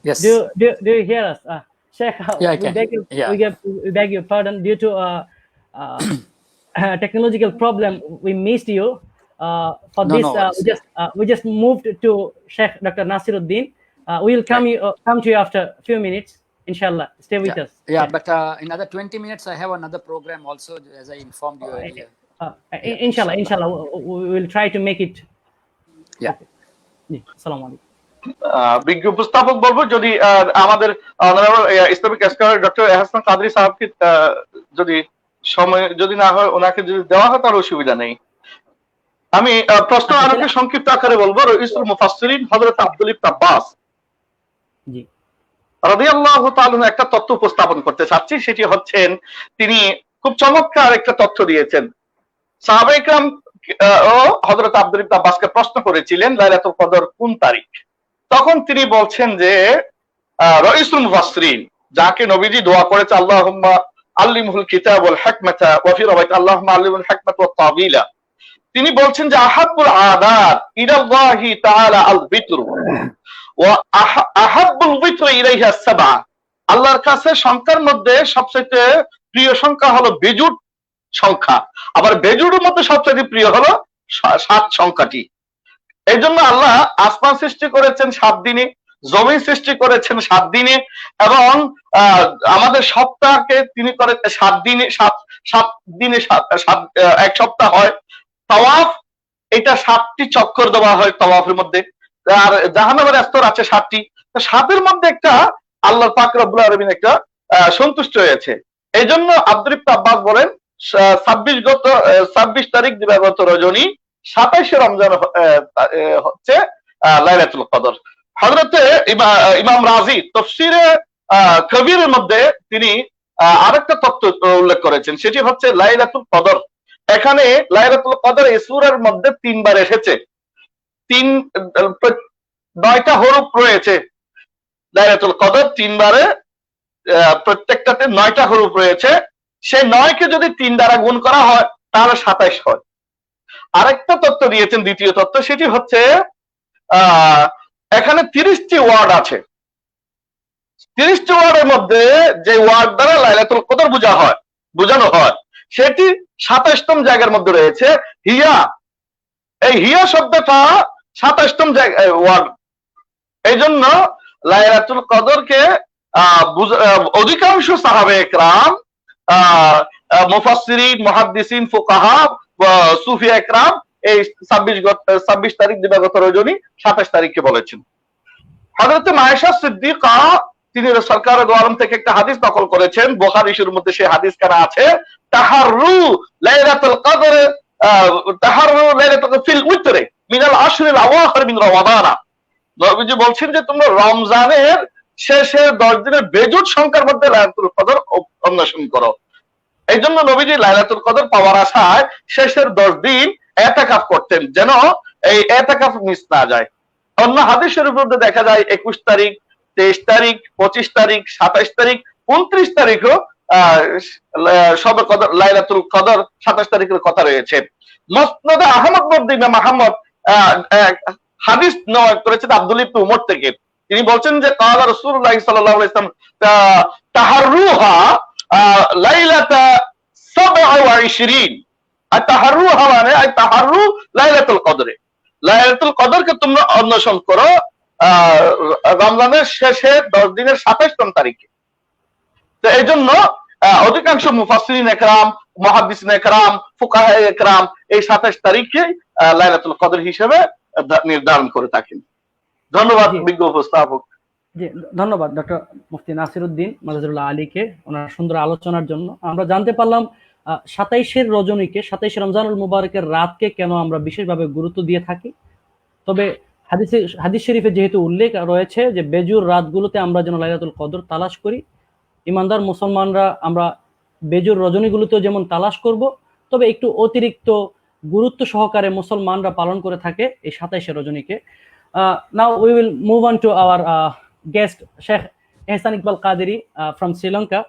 Yes. do you hear us? Sheikh, Yeah, I can. we beg your pardon due to technological problem. We missed you. For No, this, no worries. we just moved to Sheikh Dr. Naseeruddin. We will come to you after a few minutes, inshallah. Stay with us. Yeah, but in another 20 minutes, I have another program also, as I informed you earlier. Inshallah, we will try to make it. Yeah. Assalamu alaikum. বিজ্ঞ উপস্থাপক বলবো, যদি আমাদের Islamic scholar doctor এহসান কাদরী সাহেবকে যদি সময় যদি না হয়, ওনাকে যদি দেওয়া হয় তার অসুবিধা নেই। আমি প্রশ্ন আরোকে সংক্ষিপ্ত আকারে বলবো। রইসুল মুফাসসিরিন হযরত আব্দুল ইবনে আব্বাস জি রাদিয়াল্লাহু তাআলা একটা তথ্য উপস্থাপন করতে চাচ্ছি। সেটি হচ্ছেন, তিনি খুব চমৎকার একটা তথ্য দিয়েছেন। সাহাবায়ে কেরাম ও হযরত আব্দুল ইবনে আব্বাসকে প্রশ্ন করেছিলেন লাইলাতুল কদর কোন তারিখ। তখন তিনি বলছেন যে রইসুল মুফাসসিরিন, যাকে নবীজি দোয়া করেছে আল্লাহুম্মা আল্লিমহুল কিতাব ওয়াল হিকমাতা ওয়া ফি রাওয়ায়াত আল্লাহুম্মা আল্লিমহুল হিকমাতা ওয়াত তাবিলা, তিনি বলছেন যে আহাব্বুল আদাত ইলাল্লাহি তাআলা আল বিতরু ওয়া আহাব্বুল বিতরু ইলাইহা সাবআ, আল্লাহর কাছে সংখ্যার মধ্যে সবচেয়ে প্রিয় সংখ্যা হলো বেজুর সংখ্যা, আবার বেজুরের মধ্যে সবচেয়ে প্রিয় হলো 7 সংখ্যাটি। এই জন্য আল্লাহ আসমান সৃষ্টি করেছেন 7 দিনে, জমিন সৃষ্টি করেছেন 7 দিনে, এবং আমাদের সপ্তাহকে তিনি করে 7 দিনে, 7 দিনে 1 সপ্তাহ হয়। তাওয়াফ, এটা 7টি চক্কর দেওয়া হয় তাওয়াফের মধ্যে। আর জাহান্নামের স্তর আছে 7টি। 7-এর মধ্যে একটা আল্লাহ পাক রব্বুল আলামিন একটা সন্তুষ্ট হয়েছে। এই জন্য আব্দুল ইবনে আব্বাস বলেন 26 তারিখ দিবাগত রজনী 27শে রমজান হচ্ছে লাইলাতুল কদর। হযরতে ইমাম রাজি তাফসীরে কবিরের মধ্যে তিনি আরেকটা তথ্য উল্লেখ করেছেন, সেটি হচ্ছে লাইলাতুল কদর। এখানে লাইলাতুল কদর এই সূরার মধ্যে 3 বার এসেছে। 9টা হরফ রয়েছে লাইলাতুল কদর, 3 বারে প্রত্যেকটাতে 9টা হরফ রয়েছে। সেই 9কে যদি 3 দ্বারা গুণ করা হয় তাহলে 27 হয়। আরেকটা তথ্য দিয়েছেন, দ্বিতীয় তথ্য, সেটি হচ্ছে এখানে 30টি ওয়ার্ড আছে। 30টি ওয়ার্ডের মধ্যে যে ওয়ার্ড দ্বারা লাইলাতুল কদর বোঝানো হয় সেটি 27তম জায়গার মধ্যে রয়েছে হিয়া। এই হিয়া শব্দটা 27তম জায়গায় ওয়ার্ড। এই জন্য লাইলাতুল কদরকে অধিকাংশ সাহাবায়ে কেরাম, মুফাসসিরিন, মুহাদ্দিসিন, ফুকাহা, সুফিয়া একরাম এই 26 তারিখ দিবাগত রজনী 27 তারিখকে বলেছেন। হযরত আয়েশা সিদ্দিকা তিনি সরকারের দোয়ারম থেকে একটা হাদিস নকল করেছেন, বুখারী শরীফের মধ্যে সেই হাদিস কানা আছে, তাহাররু লাইলাতুল কদর তাহাররু লাইলাতুল ফিল উতরে মিনাল আশরিল আওয়াখির মিন রমাদান। নবীজি বলছেন যে তোমরা রমজানের শেষের 10 দিনের বেজুট সংখ্যার মধ্যে লাইলাতুল কদর অন্বেষণ করো। এই জন্য নবীজি লাইলাতুল কদর পাওয়ার আশায় শেষের 10 দিন ইতিকাফ করতেন, যেন এই ইতিকাফ মিস না যায়। অন্য হাদিস শরীফের মধ্যে দেখা যায় 21 তারিখ, 23 তারিখ, 25 তারিখ, 27 তারিখ, 29 তারিখও শবে কদর লাইলাতুল কদর 27 তারিখের কথা রয়েছে। মুসনাদ আহমদ মধ্যে ইমাম আহমদ হাদিস নেওয়া করেছেন আব্দুল ইবনে উমর থেকে। তিনি বলছেন যে ক্বালা রাসূলুল্লাহ সাল্লাল্লাহু আলাইহি ওয়াসাল্লাম তাহাররুহা লাইলাতা 27, আর তাহাররুহা মানে তাহাররু লাইলাতুল কদরে, লাইলাতুল কদরকে তোমরা অন্বেষণ করো রমজানের শেষে 10 দিনের 27 তারিখে। তো এই জন্য অধিকাংশ মুফাসসিরিন একরাম, মুহাদ্দিসিন একরাম, ফুকাহা একরাম এই 27 তারিখে লাইলাতুল কদর হিসেবে নির্ধারণ করে থাকেন। ধন্যবাদ বিজ্ঞ উপস্থাপক। জি, ধন্যবাদ ডক্টর মুফতি নাসিরউদ্দিন মাজাজুল্লাহ আলীকে ওনার সুন্দর আলোচনার জন্য। আমরা জানতে পারলাম 27 রজনীকে, 27 রমজানুল মুবারকের রাতকে কেন আমরা বিশেষভাবে গুরুত্ব দিয়ে থাকি। তবে হাদিস শরীফে যেহেতু উল্লেখ রয়েছে যে বেজুর রাতগুলোতে আমরা যেন লাইলাতুল কদর তালাশ করি, ইমানদার মুসলমানরা আমরা বেজুর রজনীগুলোতেও যেমন তালাশ করব, তবে একটু অতিরিক্ত গুরুত্ব সহকারে মুসলমানরা পালন করে থাকে এই 27 রজনীকে। Now we will move on to our guest, Sheikh Ehsan Iqbal Qadiri from Sri Lanka.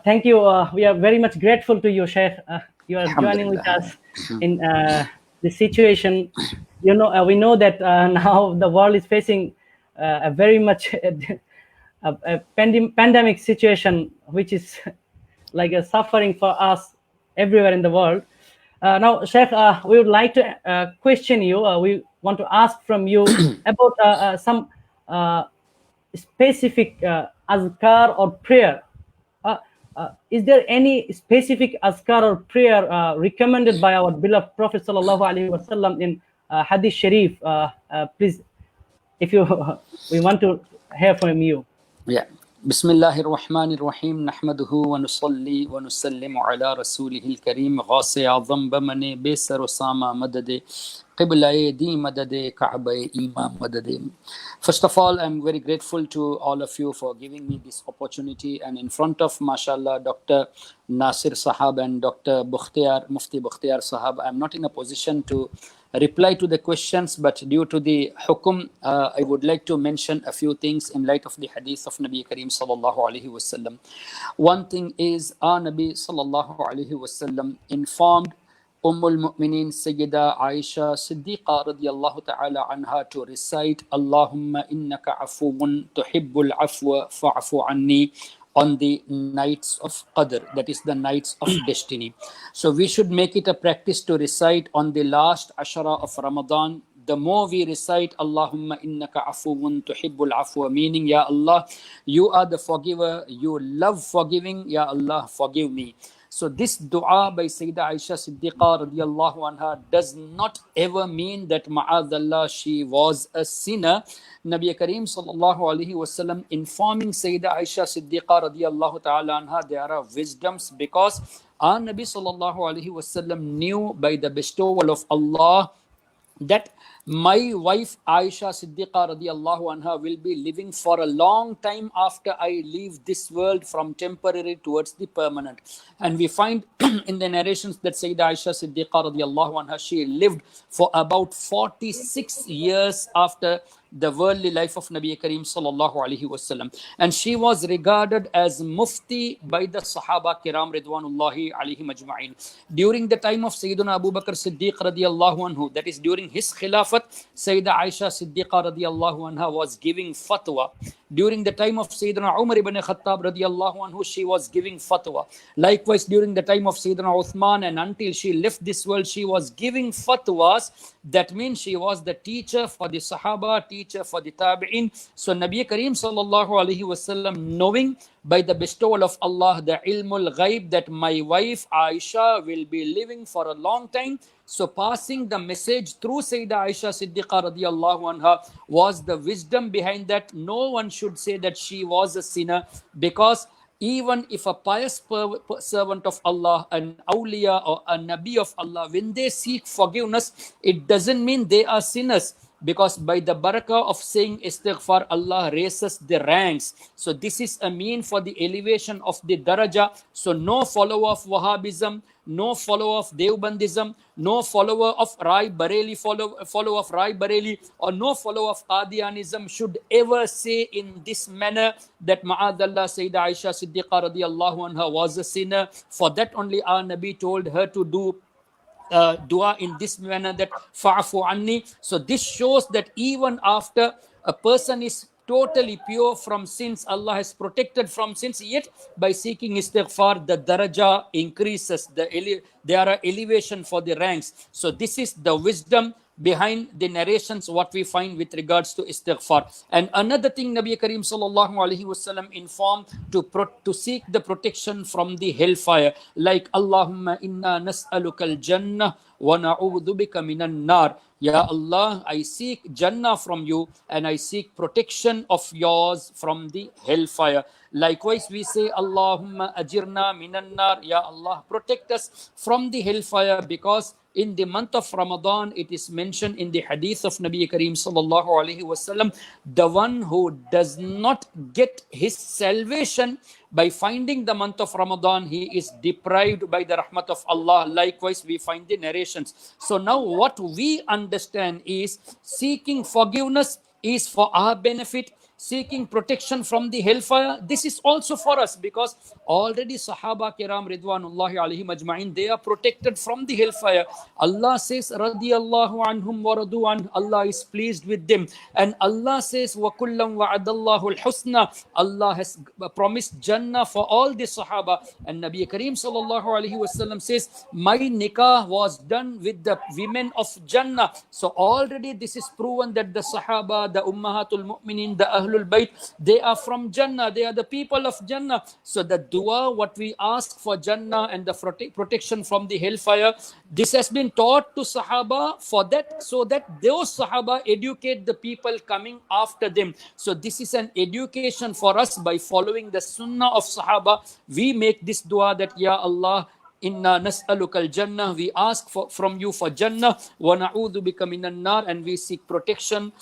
Thank you. We are very much grateful to you, Sheikh. You are joining with us in this situation. You know, we know that now the world is facing a very much a pandemic situation, which is like a suffering for us everywhere in the world. Now, Sheikh, we would like to question you. We want to ask from you about some specific azkar or prayer. Is there any specific azkar or prayer recommended by our beloved Prophet sallallahu alaihi wasallam in Hadith Sharif? Please, if you, we want to hear from you. Yeah. بسم الله الرحمن الرحيم نحمده ونصلي ونسلم على رسوله الكريم غوث اعظم بمن بسر وسامہ مدد قبلہ دی مدد کعبہ امام مدد. First of all, I'm very grateful to all of you for giving me this opportunity, and in front of mashallah Dr. Nasir Sahab and Dr. Mufti Bukhtiyar Sahab, I'm not in a position to reply to the questions, but due to the hukum, I would like to mention a few things in light of the hadith of Nabi Kareem sallallahu alaihi wasallam. One thing is, our Nabi sallallahu alaihi wasallam informed Ummul Mu'minin Sayyida Aisha Siddiqa radiyallahu ta'ala anha to recite Allahumma innaka afuwun tuhibbul afwa fa'fu anni on the nights of Qadr, that is the nights of destiny. So we should make it a practice to recite on the last ashara of Ramadan. The more we recite Allahumma innaka afuwun tuhibbul afwa, meaning Ya Allah, you are the forgiver, you love forgiving, Ya Allah, forgive me. So this dua by Sayyidah Aisha Siddiqa radiyallahu anha does not ever mean that ma'adallah she was a sinner. Nabi Kareem sallallahu alaihi wasallam informing Sayyidah Aisha Siddiqa radiyallahu ta'ala anha there are wisdoms, because our Nabi sallallahu alaihi wasallam knew by the bestowal of Allah that my wife Aisha Siddiqa radiyallahu anha will be living for a long time after I leave this world, from temporary towards the permanent. And we find in the narrations that Sayyidah Aisha Siddiqa radiyallahu anha, she lived for about 46 years after the worldly life of Nabi Kareem sallallahu alaihi wasallam, and she was regarded as mufti by the Sahaba Kiram Ridwanullahi alaihim ajma'in. During the time of Sayyidina Abu Bakr Siddiq radiyallahu anhu, that is during his khilafat, Sayyidah Aisha Siddiqa radiyallahu anha was giving fatwa. During the time of Sayyidina Umar ibn Khattab radiyallahu anhu, she was giving fatwa. Likewise, during the time of Sayyidina Uthman, and until she left this world, she was giving fatwas. That means she was the teacher for the Sahaba, teacher for the Tabi'in. So Nabi Kareem sallallahu alaihi wasallam, knowing by the bestowal of Allah the ilmul ghaib that my wife Aisha will be living for a long time, so passing the message through Sayyidah Aisha Siddiqa radiyallahu anha was the wisdom behind that. No one should say that she was a sinner, because even if a pious servant of Allah, an awliya or a nabi of Allah, when they seek forgiveness, it doesn't mean they are sinners, because by the barakah of saying istighfar, Allah raises the ranks. So this is a mean for the elevation of the daraja. So no follower of Wahhabism, no follower of Deobandism, no follower of Rai Bareli, follower of Rai Bareli, or no follower of Qadianism should ever say in this manner that ma'adallah Sayyidah Aisha Siddiqa radiyallahu anha was a sinner. For that only our Nabi told her to do dua in this manner, that fa'fu anni. So this shows that even after a person is totally pure from sins, Allah has protected from sins, yet by seeking istighfar, the daraja increases, there are elevation for the ranks. So this is the wisdom behind the narrations what we find with regards to istighfar. And another thing Nabi Kareem sallallahu alaihi wasallam informed to seek the protection from the hellfire, like Allahumma inna nas'aluka al-jannah wa na'udhu bika minan nar. Ya Allah, I seek Jannah from you and I seek protection of yours from the hellfire. Likewise, we say, Allahumma ajirna minan nar. Ya Allah, protect us from the hellfire, because in the month of Ramadan, it is mentioned in the hadith of Nabi Kareem sallallahu alaihi wasallam, the one who does not get his salvation by finding the month of Ramadan, he is deprived by the rahmat of Allah. Likewise, we find the narrations. So now what we understand is seeking forgiveness is for our benefit. Seeking protection from the hellfire, this is also for us, because already Sahaba Kiram Ridwanullahi alayhim ajma'in, they are protected from the hellfire. Allah says, radiyallahu anhum wa radu an, Allah is pleased with them. And Allah says, wa kullam wa'adallahu al-husna, Allah has promised Jannah for all the Sahaba. And Nabi Kareem sallallahu alayhi wasallam says, my nikah was done with the women of Jannah. So already this is proven that the Sahaba, the Ummahatul Mu'minin, the Ahlul Bayt, they are from Jannah, they are the people of Jannah. So the dua, what we ask for Jannah and the protection from the hellfire, this has been taught to Sahaba for that, so that those Sahaba educate the people coming after them. So this is an education for us. By following the Sunnah of Sahaba, we make this dua that, Ya Allah, inna nas'aluka al-jannah, we ask from you for Jannah, wa na'udhu bika minan nar, and we seek protection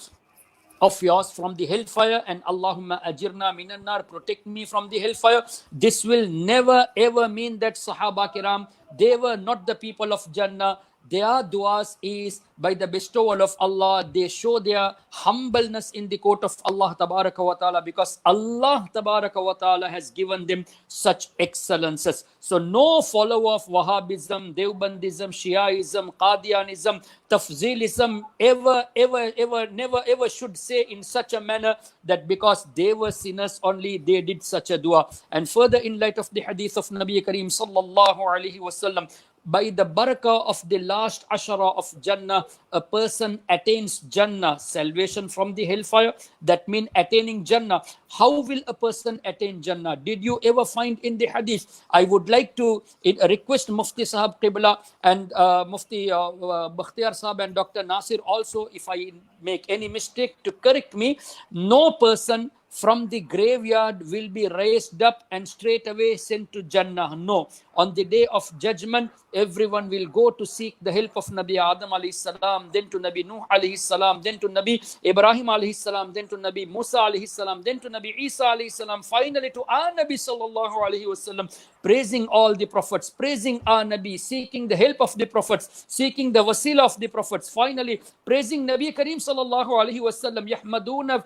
of yours from the hellfire. And Allahumma ajirna minan nar, protect me from the hellfire. This will never ever mean that Sahaba Kiram, they were not the people of Jannah. Their duas is by the bestowal of Allah. They show their humbleness in the court of Allah Tabaraka wa Ta'ala, because Allah Tabaraka wa Ta'ala has given them such excellences. So no follower of Wahhabism, Devbandism, Shiaism, Qadianism, Tafzilism never ever should say in such a manner that because they were sinners only they did such a dua. And further, in light of the hadith of Nabi Kareem sallallahu alaihi wasallam, by the barakah of the last ashara of Jannah, a person attains Jannah, salvation from the hellfire. That means attaining Jannah. How will a person attain Jannah? Did you ever find in the hadith? I would like to request Mufti Sahab Qibla and Mufti Bakhtiyar Sahab and Dr. Nasir also, if I make any mistake, to correct me. No person from the graveyard will be raised up and straight away sent to Jannah. No. On the day of judgment, everyone will go to seek the help of Nabi Adam alayhi salam, then to Nabi Nuh alayhi salam, then to Nabi Ibrahim alayhi salam, then to Nabi Musa alayhi salam, then to Nabi Isa alayhi salam, finally to our Nabi sallallahu alayhi wasallam, praising all the prophets, praising our Nabi, seeking the help of the prophets, seeking the wasila of the prophets, finally praising Nabi Kareem sallallahu alayhi wasallam, yahmaduna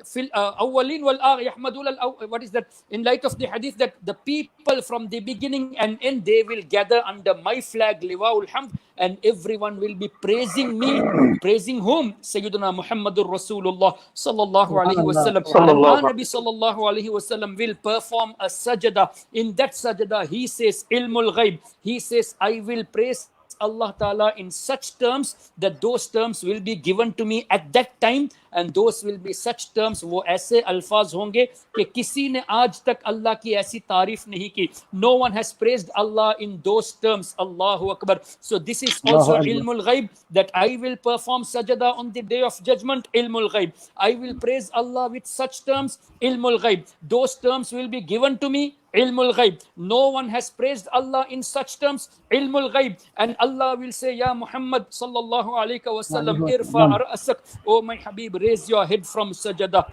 fil awwalin wal yahmadul al, what is that? In light of the hadith that the people from the beginning and end, they will gather under my flag, Liwaul Hamd, and everyone will be praising me. Praising whom? Sayyiduna Muhammadur Rasulullah sallallahu alaihi wasallam. And our Nabi sallallahu alaihi wasallam will perform a sajada. In that sajada, he says ilmul ghaib. He says, I will praise Allah Ta'ala in such terms that those terms will be given to me at that time, and those will be such terms, वो ऐसे अल्फाज होंगे कि किसी ने आज तक अल्लाह की ऐसी तारीफ नहीं की. No one has praised Allah in those terms. Allahu Akbar. So this is also ilmul ghaib, that I will perform sajada on the day of judgment. Ilmul ghaib. I will praise Allah with such terms. Ilmul ghaib. Those terms will be given to me. Ilmul ghaib. No one has praised Allah in such terms. Ilmul ghaib. And Allah will say, Ya Muhammad sallallahu alayhi wa sallam, irfa ra'asak, oh my Habib, raise your head from sajada.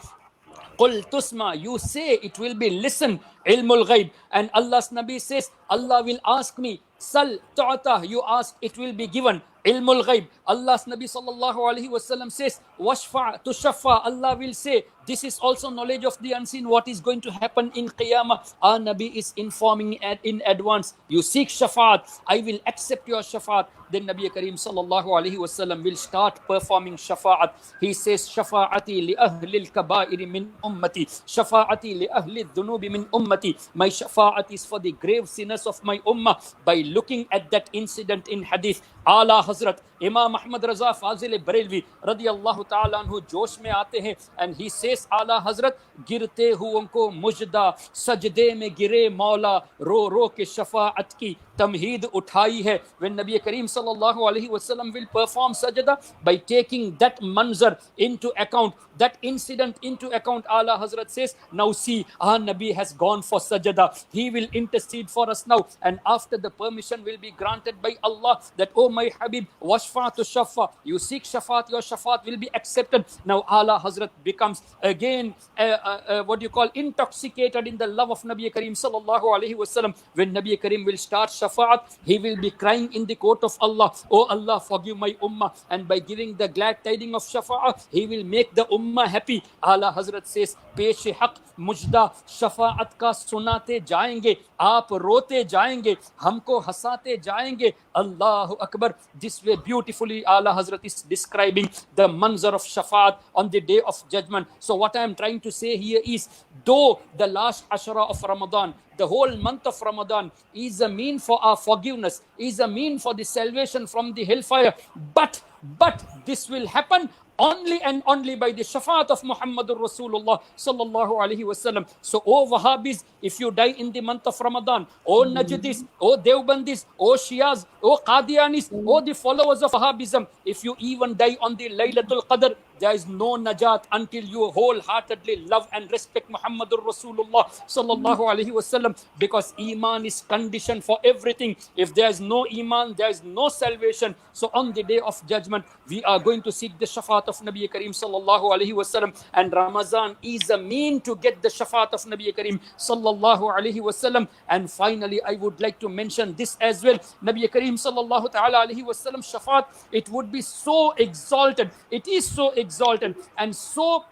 Qul tusma, you say, it will be listen. Ilmul ghaib. And Allah's Nabi says, Allah will ask me, sal tu'ta, you ask, it will be given. Ilmul ghaib. Allah's Nabi sallallahu alaihi wasallam says, washfa to shafa, Allah will say, this is also knowledge of the unseen, what is going to happen in Qiyamah. Our Nabi is informing in advance, you seek shafaat, I will accept your shafaat. Then Nabi Kareem sallallahu alaihi wasallam will start performing shafaat. He says, shafaati li ahli al-kaba'ir min ummati, shafaati li ahli al-dhunubi min ummati. My shafaat is for the grave sinners of my ummah. By looking at that incident in hadith, Ala Hazrat Imam Ahmad Raza Fazil Barelvi radiyallahu ta'ala anhu josh mein aate hain, and he says, Ala Hazrat, girte huon ko mujda, sajde mein gire Maula, ro ro ke shafaat ki tamheed uthai hai. When Nabi Kareem sallallahu alaihi wasallam will perform sajda, by taking that manzar into account, that incident into account, Ala Hazrat says, now see, our Nabi has gone for sajda, he will intercede for us now, and after the permission will be granted by Allah that, oh my Habib, washfa to shafa, you seek shafaat, your shafaat will be accepted. Now Ala Hazrat becomes again intoxicated in the love of Nabi Kareem sallallahu alaihi wasallam. When Nabi Kareem will start shafaat, he will be crying in the court of Allah, oh Allah, forgive my ummah, and by giving the glad tidings of shafaat, he will make the ummah happy. Ala Hazrat says, पेश हक मुजदा शफाअत का सुनाते जाएंगे, आप रोते जाएंगे, हमको हंसाते जाएंगे, Allahu Akbar. This way beautifully Ala Hazrat is describing the manzar of shafaat on the day of judgment. So what I am trying to say here is, though the last ashara of Ramadan, the whole month of Ramadan is a mean for our forgiveness, is a mean for the salvation from the hellfire, but this will happen only and only by the shafaat of Muhammadur Rasulullah sallallahu alaihi wasallam. So, O Wahhabis, if you die in the month of Ramadan, O Najdis, O Deobandis, O Shias, O Qadianis, O the followers of Wahhabism, if you even die on the Laylatul Qadr, there is no najat until you wholeheartedly love and respect Muhammadur Rasulullah sallallahu alaihi wasallam, because iman is condition for everything. If there is no iman, there is no salvation. So on the day of judgment, we are going to seek the shafaat of Nabi Kareem sallallahu alaihi wasallam, and Ramadan is a mean to get the shafaat of Nabi Kareem sallallahu alaihi wasallam. And finally, I would like to mention this as well. Nabi Kareem sallallahu ta'ala alaihi wasallam shafaat, it would be so exalted. It is so exalted and so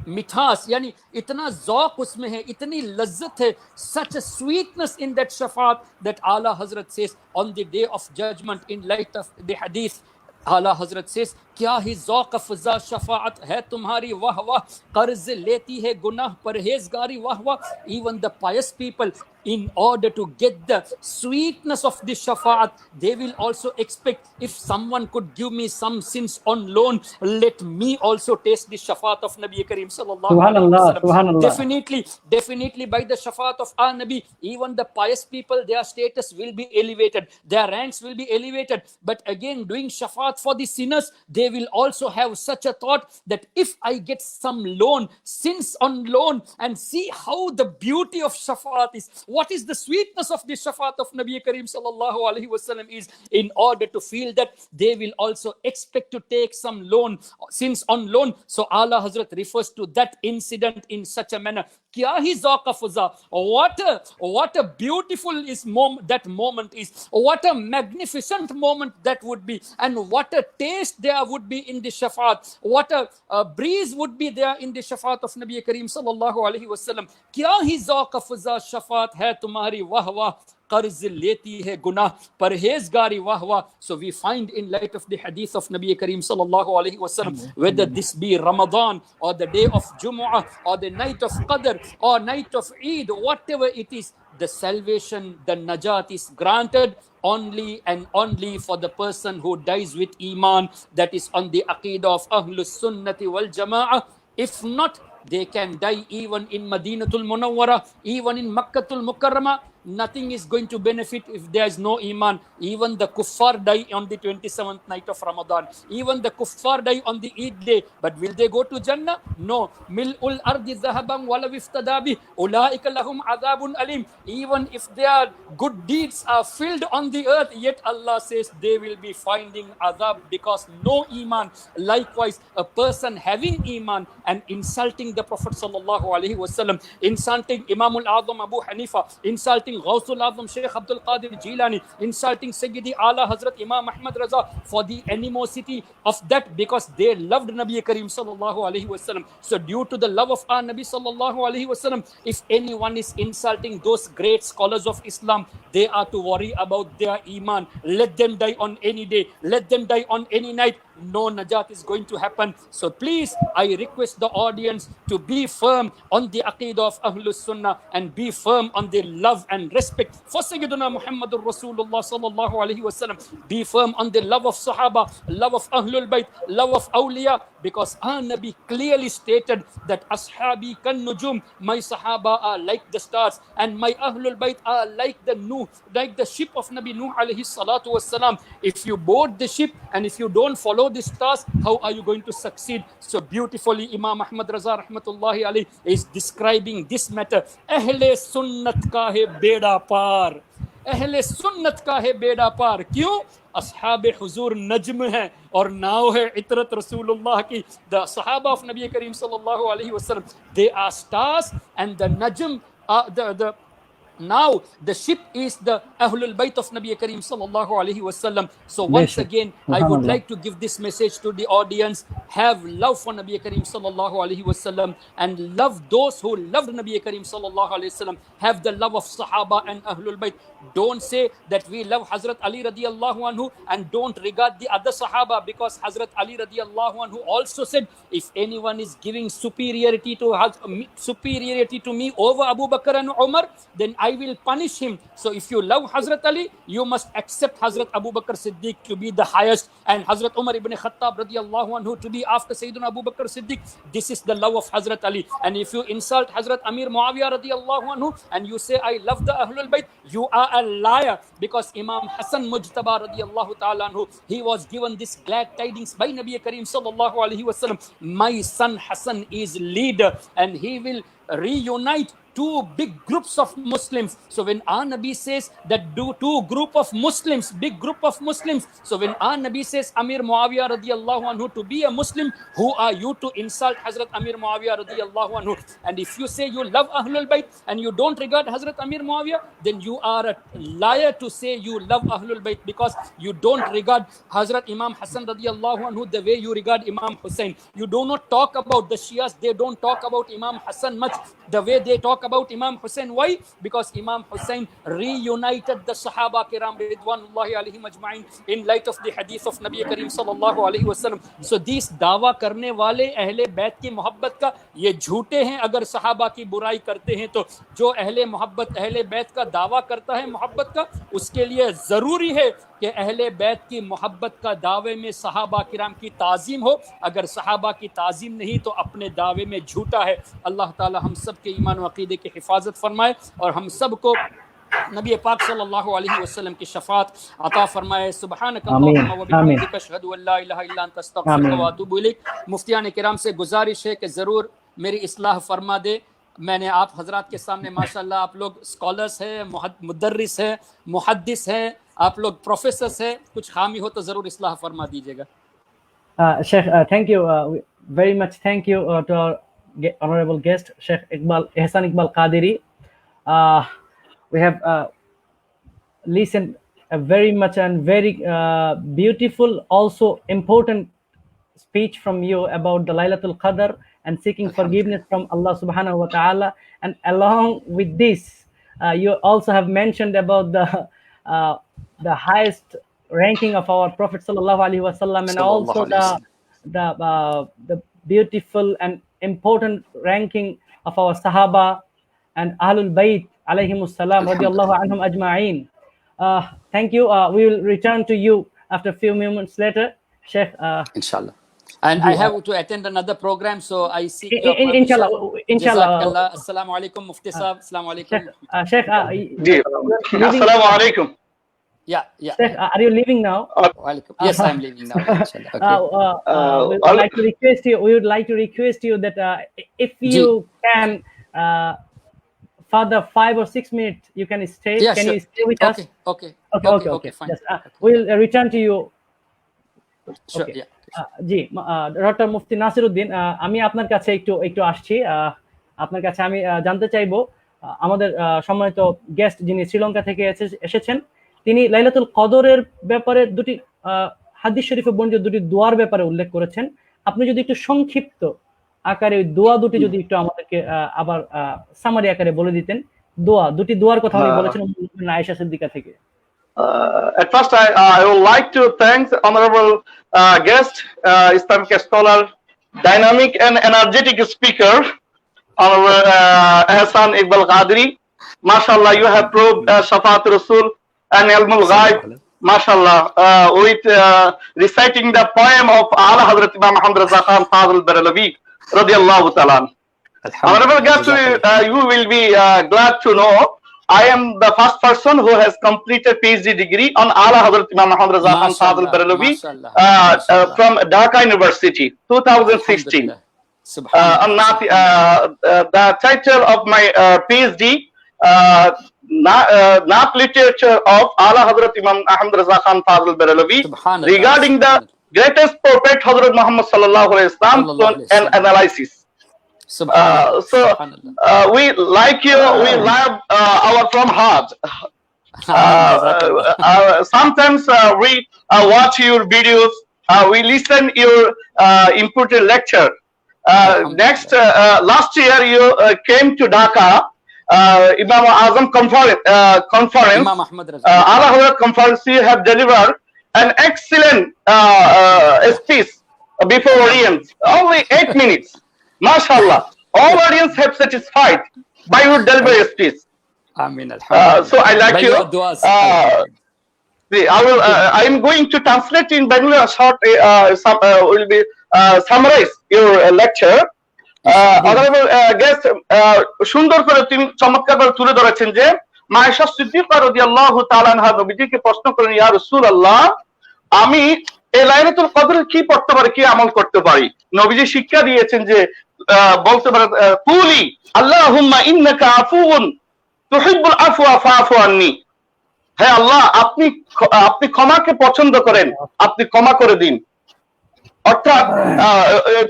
मिठास, यानी इतना ज़ौक़ उसमें है, इतनी लज्जत है, such a sweetness in that shafaat, that Ala Hazrat says on the day of judgment, in light of the hadith, Ala Hazrat says, क्या ही ज़ौक़ फ़ज़ा शफ़ाअत है तुम्हारी, वाह वाह कर्ज़ लेती है गुनाह परहेज़गारी, वाह वाह. Even the pious people, in order to get the sweetness of the shafaat, they will also expect, if someone could give me some sins on loan, let me also taste the shafaat of Nabi Kareem sallallahu alaihi wasallam. Subhanallah. Definitely by the shafaat of our Nabi, even the pious people, their status will be elevated, their ranks will be elevated. But again, doing shafaat for the sinners, they will also have such a thought that if I get some loan, sins on loan, and see how the beauty of shafaat is, what is the sweetness of the shafaat of Nabi Kareem sallallahu alaihi wasallam is, in order to feel that, they will also expect to take some loan, sins on loan. So Ala Hazrat refers to that incident in such a manner. Kya hi zauqa fuza, what a beautiful is that moment is, what a magnificent moment that would be, and what a taste there would be in the shafaat, what a breeze would be there in the shafaat of Nabi Kareem sallallahu alaihi wasallam. Kya hi zauqa fuza shafaat hai tumhari, wah wah कर्ज लेती है गुनाह परहेजगारी, वाह वाह. So we find in light of the hadith of Nabi Kareem sallallahu alaihi wasallam, whether this be Ramadan or the day of Jumu'ah or the night of Qadr or night of Eid, whatever it is, the salvation, the najat is granted only and only for the person who dies with iman, that is on the aqidah of Ahlus Sunnati wal Jama'ah. If not, they can die even in Madinatul Munawwara, even in Makkatul Mukarramah. Nothing is going to benefit if there is no iman. Even the kuffar die on the 27th night of Ramadan. Even the kuffar die on the Eid day. But will they go to Jannah? No. Mil'ul ardi zahaban walaw iftada bih ulaika lahum adhabun alim. Even if their good deeds are filled on the earth, yet Allah says they will be finding adhab because no iman. Likewise, a person having iman and insulting the Prophet sallallahu alaihi wasallam, insulting Imam al-Azam Abu Hanifa, insulting insulting Ghawsul Azam Sheikh Abdul Qadir Jilani, insulting Sayyidi Ala Hazrat Imam Ahmad Raza for the animosity of that, because they loved Nabi Kareem sallallahu alaihi wasallam. So due to the love of our Nabi sallallahu alaihi wasallam, if anyone is insulting those great scholars of Islam, they are to worry about their iman. Let them die on any day, let them die on any night. No najat is going to happen. So please, I request the audience to be firm on the aqidah of Ahlus Sunnah and be firm on the love and respect for Sayyidina Muhammadur Rasulullah sallallahu alaihi wasallam. Be firm on the love of Sahaba, love of Ahlul Bayt, love of Awliya, because our Nabi clearly stated that Ashabi kan nujum, my Sahaba are like the stars, and my Ahlul Bayt are like the ship of Nabi Nuh alayhi salatu wassalam. If you board the ship and if you don't follow the stars, how are you going to succeed? So beautifully Imam Ahmad Raza rahmatullahi alayhi is describing this matter. Ahle sunnat ka hai beda par, अहले सुन्नत का है बेड़ा पार. क्यों? असहाब हुजूर नज्म है और नाव है इतरत रसूलुल्लाह की. The Sahaba of Nabi Kareem sallallahu alaihi wasallam, they are stars, and the najm, now the ship is the Ahlul Bayt of Nabi Kareem sallallahu alaihi wasallam. So once again, I would like to give this message to the audience: have love for Nabi Kareem sallallahu alaihi wasallam, and love those who loved Nabi Kareem sallallahu alaihi wasallam. Have the love of Sahaba and Ahlul Bayt. Don't say that we love Hazrat Ali radiyallahu anhu and don't regard the other Sahaba, because Hazrat Ali radiyallahu anhu also said, if anyone is giving superiority to me over Abu Bakr and Umar, then I will punish him. So if you love Hazrat Ali, you must accept Hazrat Abu Bakr Siddiq to be the highest, and Hazrat Umar ibn Khattab radiyallahu anhu to be after Sayyidina Abu Bakr Siddiq. This is the love of Hazrat Ali. And if you insult Hazrat Amir Muawiyah radiyallahu anhu and you say, I love the Ahlul Bayt, you are a liar, because Imam Hassan Mujtaba radiyallahu ta'ala anhu, he was given this glad tidings by Nabi Kareem sallallahu alaihi wasallam: my son Hassan is leader, and he will reunite two big groups of Muslims. So when our Nabi says that two group of Muslims, big group of Muslims, so when our Nabi says Amir Muawiyah radiyallahu anhu to be a Muslim, who are you to insult Hazrat Amir Muawiyah radiyallahu anhu? And if you say you love Ahlul Bayt and you don't regard Hazrat Amir Muawiyah, then you are a liar to say you love Ahlul Bayt, because you don't regard Hazrat Imam Hassan radiyallahu anhu the way you regard Imam Hussein. You do not talk about the Shias, they don't talk about Imam Hassan much the way they talk about Imam Hussein. Why? Because Imam Hussein reunited the Sahaba Kiram Ridwanullahi alayhim ajma'in in light of the hadith of Nabi Kareem sallallahu alayhi wasallam. So these दावा करने वाले अहले बैत की मोहब्बत का ये झूठे हैं. अगर सहाबा की बुराई करते हैं तो जो अहले मोहब्बत अहले बैत का दावा करता है मोहब्बत का, उसके लिए ज़रूरी है कि अहले बैत की मोहब्बत का दावे में सहाबा किराम की ताज़ीम हो. अगर सहाबा की ताज़ीम नहीं तो अपने दावे में झूठा है. अल्लाह ताला हम सब के ईमान व अक़ीदे की हिफाजत फरमाए और हम सब को नबी पाक सल्लल्लाहु अलैहि वसल्लम की शफाअत अता फरमाए. सुब्हानक अल्लाहुम्मा व बिहम्दिका अशहदु अल्ला इलाहा इल्ला अंता अस्तगफिरुका व अतूबु इलैक. मुफ्तियान किराम से गुजारिश है कि ज़रूर मेरी इस्लाह फरमा दे. मैंने आप हजरात के सामने माशाल्लाह आप लोग स्कॉलर्स हैं, मुदर्रिस हैं, मुहद्दिस हैं, आप लोग प्रोफेसर्स हैं, कुछ खामी हो तो ज़रूर इस्लाह फरमा दीजिएगा. Sheikh, thank you very much. Thank you to our honorable guest, Sheikh Ehsan Iqbal Qadiri. We have listened a very much and very beautiful, also important speech from you about the Laylatul Qadr and seeking forgiveness from Allah subhanahu wa ta'ala. And along with this, you also have mentioned about the highest ranking of our Prophet sallallahu alaihi wasallam, and also the beautiful and important ranking of our Sahaba and Ahlul Bayt alayhimus salam radiyallahu anhum ajma'in. Thank you. We will return to you after a few moments later, Sheikh. Inshallah. And I have to attend another program, so I seek your permission. Inshallah. Assalamu alaikum, Mufti Sahab. Assalamu alaikum. Sheikh, Assalamu alaikum. Yeah. Sheikh, are you leaving now? Yes, I am leaving now. We would like to request you that if you can, for the 5 or 6 minutes, you can stay. Yeah, can sure. you stay with us? Okay, fine. Yes, we'll return to you. Sure, Okay. yeah. জি, doctor Mufti Nasiruddin, আমি আপনার কাছে একটু আসছি. আপনার কাছে আমি জানতে চাইবো আমাদের সম্মানিত গেস্ট যিনি শ্রীলঙ্কা থেকে এসেছেন, তিনি লাইলাতুল কদরের ব্যাপারে দুটি হাদিস শরীফে বর্ণিত দুটি দোয়ার ব্যাপারে উল্লেখ করেছেন। আপনি যদি একটু সংক্ষিপ্ত আকারে ওই দোয়া দুটি যদি একটু আমাদেরকে আবার সামারি আকারে বলে দিতেন। দুটি দোয়ার কথা উনি বলেছেন আয়েশা সিদ্দিকা থেকে। At first, I would like to thank the honorable guest, Islamic scholar, dynamic and energetic speaker, Honorable Hassan Iqbal Qadri. MashaAllah, you have proved Shafaat Rasul and Ilmul Ghaib. MashaAllah, with reciting the poem of Ala Hazrat Imam Muhammad Raza Khan Fazl Baralawi, radiyallahu ta'ala. Honorable guest, you will be glad to know I am the first person who has completed PhD degree on Ala Hazrat Imam Muhammad Raza Khan Fazl Baralawi from Dhaka University, 2016. The title of my PhD, Naat Literature of Ala Hazrat Imam Muhammad Raza Khan Fazl Baralawi, regarding the greatest prophet Hazrat Muhammad sallallahu alaihi wasallam and analysis. So we like you, we love our from heart. Sometimes we watch your videos, we listen your important lecture. Last year you came to Dhaka, Imam Azam conference, Ala Hazrat conference. You have delivered an excellent speech before audience, only 8 minutes. MashaAllah, all audience have satisfied by your delivery speech. So I like you. I am going to translate in Bangalore short. Will be summarize your lecture. Honorable guest, সুন্দর করে তিনি চমৎকার ভাবে তুলে ধরেছেন যে আয়েশা সিদ্দিকা রাদিয়াল্লাহু তাআলা আনহা নবীজিকে প্রশ্ন করেন, ইয়া রাসূলুল্লাহ, আমি এই লাইলাতুল কদরে কি পড়তে পারি, কি আমল করতে পারি? নবীজি শিক্ষা দিয়েছেন যে বলতে পারেন, কুলি আল্লাহুম্মা ইন্নাকা আফুউন তুহিব্বুল আফওয়া ফাআফু আন্নি। হে আল্লাহ, আপনি ক্ষমাকে পছন্দ করেন, আপনি ক্ষমা করে দিন। অর্থাৎ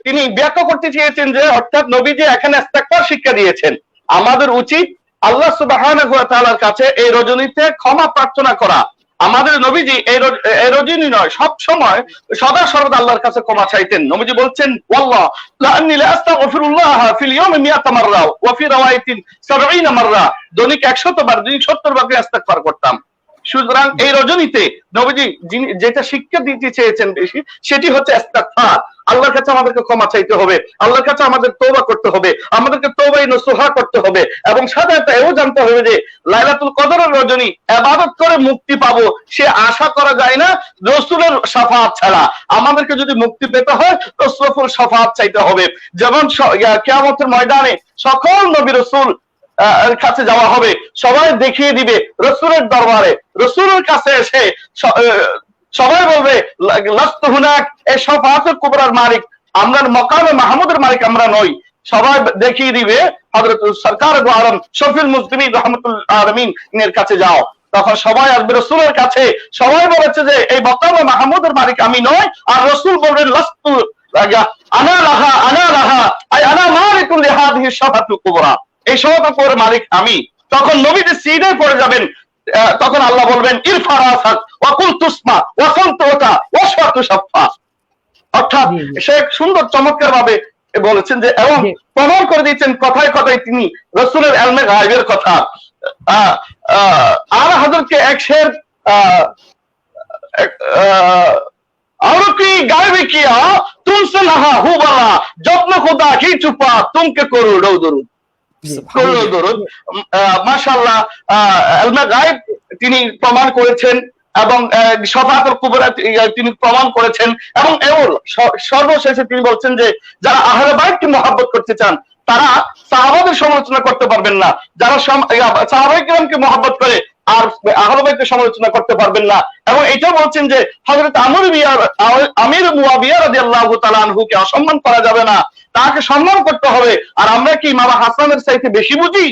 তিনি ব্যাখ্যা করতে চেয়েছেন যে অর্থাৎ নবীজি এখানে ইস্তেগফার শিক্ষা দিয়েছেন। আমাদের উচিত আল্লাহ সুবহানাহু ওয়া তাআলার কাছে এই রজনীতে ক্ষমা প্রার্থনা করা। আমাদের নবীজি এই রজনী নয়, সব সময় সদা সর্বদা আল্লাহর কাছে ক্ষমা চাইতেন। নবীজি বলছেন, ওয়াল্লাহ লা আন্নী লা আস্তাগফিরুল্লাহ ফিল ইয়াউমি 100 মাররা ওয়া ফি রাওয়ায়াতিন 70 মাররা। দৈনিক 100 বার, দিন 70 বার ইস্তেগফার করতাম। সুতরাং এই রজনীতে নবীজি যেটা শিক্ষা দিতে চেয়েছেন বেশি, সেটি হচ্ছে ইস্তেগফার। আল্লাহর কাছে আমাদেরকে ক্ষমা চাইতে হবে, আল্লাহর কাছে আমাদের তওবা করতে হবে, আমাদেরকে তওবায়ে নসুহা করতে হবে, এবং সাথে সাথে এও জানতে হবে যে লাইলাতুল কদরের রজনী ইবাদত করে মুক্তি পাবো সে আশা করা যায় না রাসূলের শাফাআত ছাড়া। আমাদেরকে যদি মুক্তি পেতে হয় রাসূলের শাফাআত চাইতে হবে। যেমন কিয়ামতের ময়দানে সকল নবী রাসূল কাছে যাওয়া হবে, সবাই দেখিয়ে দিবে রাসূলের দরবারে, রাসূলের কাছে এসে সবাই বলবে লাস্তু হুনাক, এই শাফাআতুল কুবরার মালিক আমরা, মাকামে মাহমুদের মালিক আমরা নই। সবাই দেখিয়ে দিবে হযরত সরকার দু আলম শফিউল মুসলিমিন রাহমাতুল আলামিন এর কাছে যাও। তখন সবাই আসবে রাসূলের কাছে, সবাই বলেছে যে এই মাকামে মাহমুদের মালিক আমি নই, আর রাসূল বলবেন লাস্তু আনা লাহা আনা লাহা আই আনা মালিকুল লিহাদিহি শাফাআতুল কুবরা, এই শাফাআতের মালিক আমি। তখন নবীজি সিজদায় পড়ে যাবেন, তখন আল্লাহ বলবেন ইরফা রাসাক ওয়া কুল তুসমা ওয়া সামতুকা ওয়া শাফাতু শাফা। অর্থাৎ শেখ সুন্দর চমৎকার ভাবে বলেছেন যে, এবং প্রমাণ করে দিয়েছেন কথায় কথায় তিনি রাসূলের ইলমে গায়বের কথা। আলা হযরতকে এক শের और की गायब किया तुमसे नहा हु बला जब खुदा की छुपा तुमके करोड़ों दरूद, करोड़ों दरूद। মাশাআল্লাহ, ইলমে গায়ব তিনি প্রমাণ করেছেন এবং শাফাআতুল কুবরা তিনি প্রমাণ করেছেন, এবং সর্বশেষে তিনি বলছেন যে যারা আহলে বাইতকে মহব্বত করতে চান তারা সাহাবাদের সমালোচনা করতে পারবেন না, যারা সাহাবায়ে কিরামকে মহব্বত করে আর আহলে বাইতের সমালোচনা করতে পারবেন না। এবং এটা বলছেন যে হযরত আমির মুয়াবিয়া রাদিয়াল্লাহু তাআলা আনহুকে অসম্মান করা যাবে না, তাকে সম্মান করতে হবে। আর আমরা কি ইমাম হাসানের চাইতে বেশি বুঝি?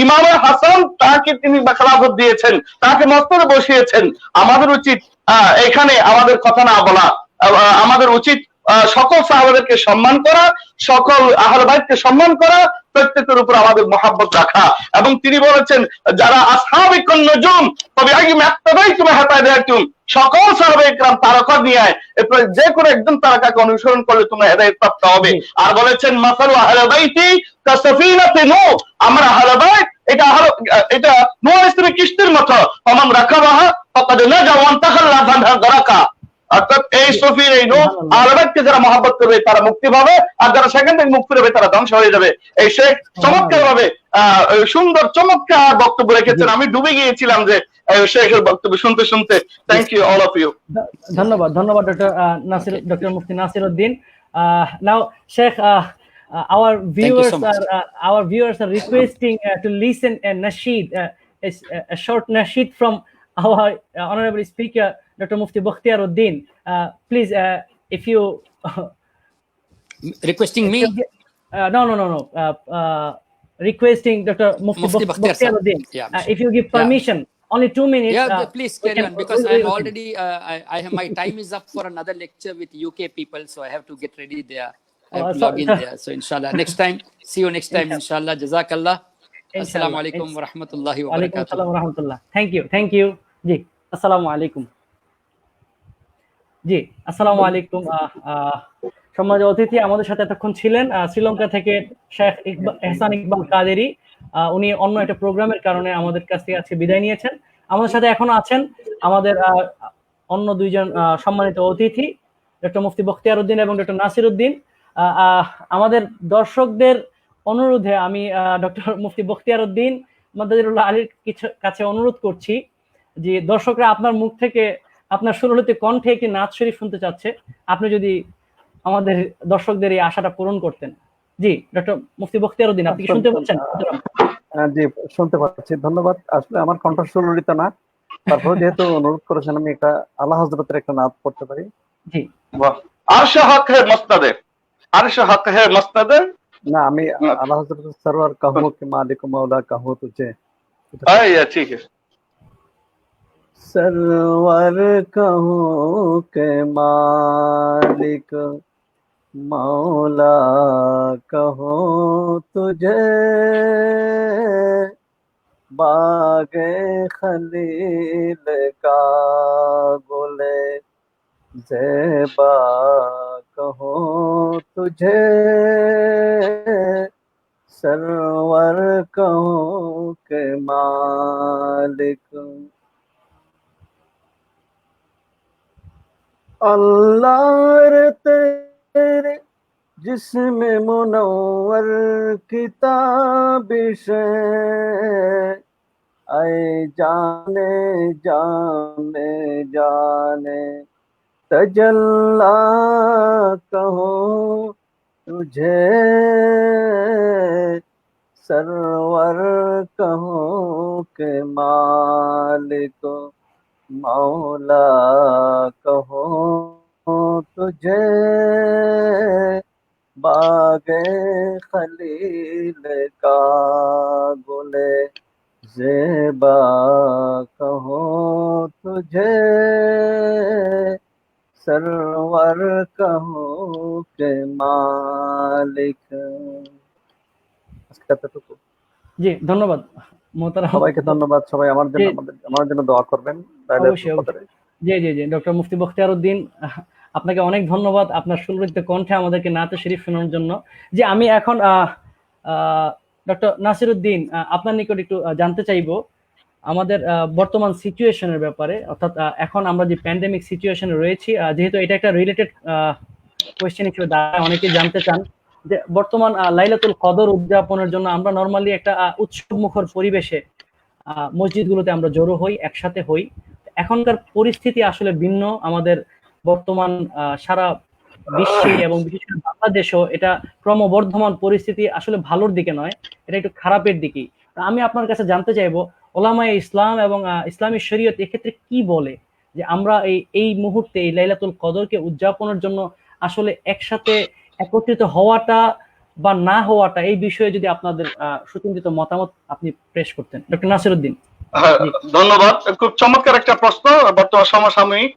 ইমাম হাসান তাকে তিনি খেলাফত দিয়েছেন, তাকে মস্তরে বসিয়েছেন। আমাদের উচিত এখানে আমাদের কথা না বলা, আমাদের উচিত সকল সাহাবাদেরকে সম্মান করা, সকল আহলে বাইতকে সম্মান করা, প্রত্যেকের উপর আমাদের মহাব্বত রাখা। এবং তিনি বলেছেন যারা আসহাবিকুন নুজুম ফাবিআইহিম ইক্তাদাইতুম হাদায়াতুম, সকল সাহাবায়ে ইকরাম তারকা নিয়ে এরপর যে কোনো একজন তারকাকে অনুসরণ করলে তোমরা হেদায়েত প্রাপ্ত হবে। আর বলেছেন মাসালু আহলে বাইতি কাসাফিনাতি নূহ, আমরা আহলে বাইত এটা নূহ আলাইহিস সালামের কিস্তির মতো, ফামান রাকাবাহা ফাকাদ নাজা ওয়া তাখাল্লা ফানহা গারাকা। অর্থাৎ এই সফির এই নূহ আহলে বাইতকে যারা মহব্বত করবে তারা মুক্তি পাবে, আর যারা সেখান থেকে মুখ ফিরবে তারা ধ্বংস হয়ে যাবে। এই শেখ চমৎকার ভাবে সুন্দর চমৎকার বক্তব্য রেখেছেন। আমি ডুবে গিয়েছিলাম যে শেখের বক্তব্য শুনতে শুনতে। Thank you all of you. ধন্যবাদ doctor Mufti Nasiruddin. Now Sheikh, our viewers are requesting to listen a nasheed, a short nasheed from our honorable speaker Dr. Mufti Bakhtiaruddin. Please, if you Requesting me? No. Requesting Dr. Mufti Bakhtiaruddin. Yeah. If you give permission, only 2 minutes. Yeah, please carry on, because I'm already I have, my time is up for another lecture with UK people, so I have to get ready there. I have to log in there. So inshallah next time, see you next time inshallah. Jazakallah. Assalamu alaikum wa rahmatullahi wa Alaikum barakatuh. assalam wa rahmatullah. Thank you. জি, আসসালামু আলাইকুম। জি, আসসালামু আলাইকুম। সম্মানিত অতিথি আমাদের সাথে এতক্ষণ ছিলেন শ্রীলঙ্কা থেকে শেখ এহসান ইকবাল কাদেরী। উনি অন্য একটা প্রোগ্রামের কারণে আমাদের কাছ থেকে আজকে বিদায় নিয়েছেন। আমাদের সাথে এখনো আছেন আমাদের অন্য দুইজন সম্মানিত অতিথি, ডক্টর মুফতি বখতিয়ারউদ্দিন এবং ডক্টর নাসিরউদ্দিন। আমাদের দর্শকদের অনুরোধে আমি ডক্টর মুফতি বখতিয়ারউদ্দিন মাদাজিরুল্লাহ আলীর কাছে অনুরোধ করছি যে দর্শকরা আপনার মুখ থেকে আপনার সুরলিত কণ্ঠে একটি নাচ শরীফ শুনতে চাচ্ছে, আপনি যদি আমাদের দর্শকদের এই আশাটা পূরণ করতেন। জি, ডক্টর মুফতি বখতিয়ারউদ্দিন, আপনি কি শুনতে পাচ্ছেন? জি, শুনতে পাচ্ছি, ধন্যবাদ। আসলে আমার কণ্ঠ সুললিত না, তারপর যেহেতু অনুরোধ করেছেন আমি একটা আল্লাহ হযরতের একটা নাচ পড়তে পারি। জি, আরশ হক হে মসনদে, আরশ হক হে মসনদে। না, আমি আল্লাহ হযরত সরওয়ার কাহো কে মালিক মৌলা কাহো তুঝে। আচ্ছা, ঠিক আছে। सरवर कहूँ के मालिक मौला कहूँ तुझे, बागे खलील का गुले ज़ेबा कहूँ तुझे, सरवर कहूँ के मालिक। अल्लाह तेरे जिस्म मुनव्वर किताबिश आए जाने जाने जाने तजल्ला कहूँ तुझे, सरवर कहूँ के मालिक मौला कहूँ तुझे, बागे खलील का गुले ज़ेबा कहूँ तुझे, सरवर कहूँ के मालिक। জি, ধন্যবাদ মোহতারাম, সবাইকে ধন্যবাদ। সবাই আমার জন্য দোয়া করবেন। জি, ডক্টর মুফতি বখতিয়ারউদ্দিন, আপনাকে অনেক ধন্যবাদ আপনার সুললিত কণ্ঠে আমাদেরকে নাতে শরীফ শোনানোর জন্য। যে আমি এখন ডক্টর নাসিরউদ্দিন আপনার নিকট একটু জানতে চাইবো আমাদের বর্তমান সিচুয়েশনের ব্যাপারে, অর্থাৎ এখন আমরা যে প্যান্ডেমিক সিচুয়েশনে রয়েছি, যেহেতু এটা একটা রিলেটেড কোয়েশ্চেন হিসেবে দাঁড়ায়, অনেকে জানতে চান যে বর্তমান লাইলাতুল কদর উদযাপনের জন্য আমরা নরমালি একটা উৎসব মুখর পরিবেশে মসজিদগুলোতে আমরা জড়ো হই, একসাথে হই। এখনকার পরিস্থিতি আসলে ভিন্ন। আমাদের বর্তমান সারা বিশ্বে এবং বিশেষ করে বাংলাদেশেও এটা ক্রমবর্ধমান পরিস্থিতি আসলে ভালোর দিকে নয়, এটা একটু খারাপের দিকেই। আমি আপনার কাছে জানতে চাইবো ওলামায়ে ইসলাম এবং ইসলামী শরীয়ত এক্ষেত্রে কি বলে যে আমরা এই মুহূর্তে এই লাইলাতুল কদরকে উদযাপনের জন্য আসলে একসাথে একত্রিত হওয়াটা বা না হওয়াটা, এই বিষয়ে যদি আপনাদের সুচিন্তিত মতামত আপনি পেশ করতেন ডক্টর নাসিরউদ্দিন। ধন্যবাদ, খুব চমৎকার একটা প্রশ্ন। বর্তমান সমসাময়িক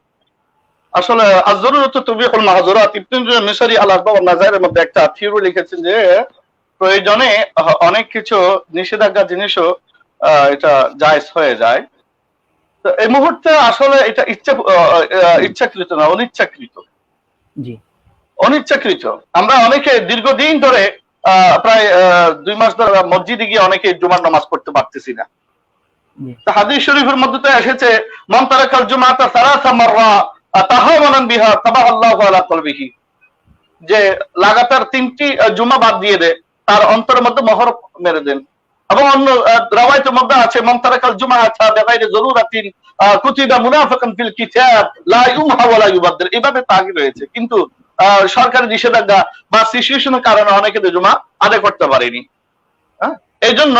আসলে আয-যুরুরাতু তুবিহুল মাহযুরাত, ইবনে মিসরি আল-আসবাব ওয়ান নাযাইরের মধ্যে একটা থিওরি লিখেছেন যে প্রয়োজনে অনেক কিছু নিষেধাজ্ঞা জিনিসও এটা জায়েজ হয়ে যায়। তো এই মুহূর্তে আসলে এটা ইচ্ছাকৃত না, অনিচ্ছাকৃত। জি অনিচ্ছাকৃত। আমরা অনেকে দীর্ঘদিন ধরে প্রায় 2 মাস ধরে মসজিদে গিয়ে অনেকে জুমার নামাজ পড়তে পারতেছি না। জি হাদিস শরীফের মধ্যে তো এসেছে, মান তারাকাল জুমাতা সালাসা মাররা তাহাওয়ানান বিহা তাবাহাল্লাহু আলা কলবিহি, যে লাগাতার 3টি জুমা বাদ দিয়ে দেয়, তার অন্তরের মধ্যে মোহর মেরে দেন। এবং অন্য রাওয়ায়াতের মধ্যে আছে, মান তারাকাল জুমাতা বিগাইরি যরুরাতিন কুতিবা মুনাফিকান ফিল কিতাব লা ইউমহা ওয়া লা ইউবাদদিল, এভাবে তাগিদ রয়েছে। কিন্তু সরকারি নিষেধাজ্ঞা বা সিচুয়েশনের কারণে অনেকে জুমা আদায় করতে পারেনি। এই জন্য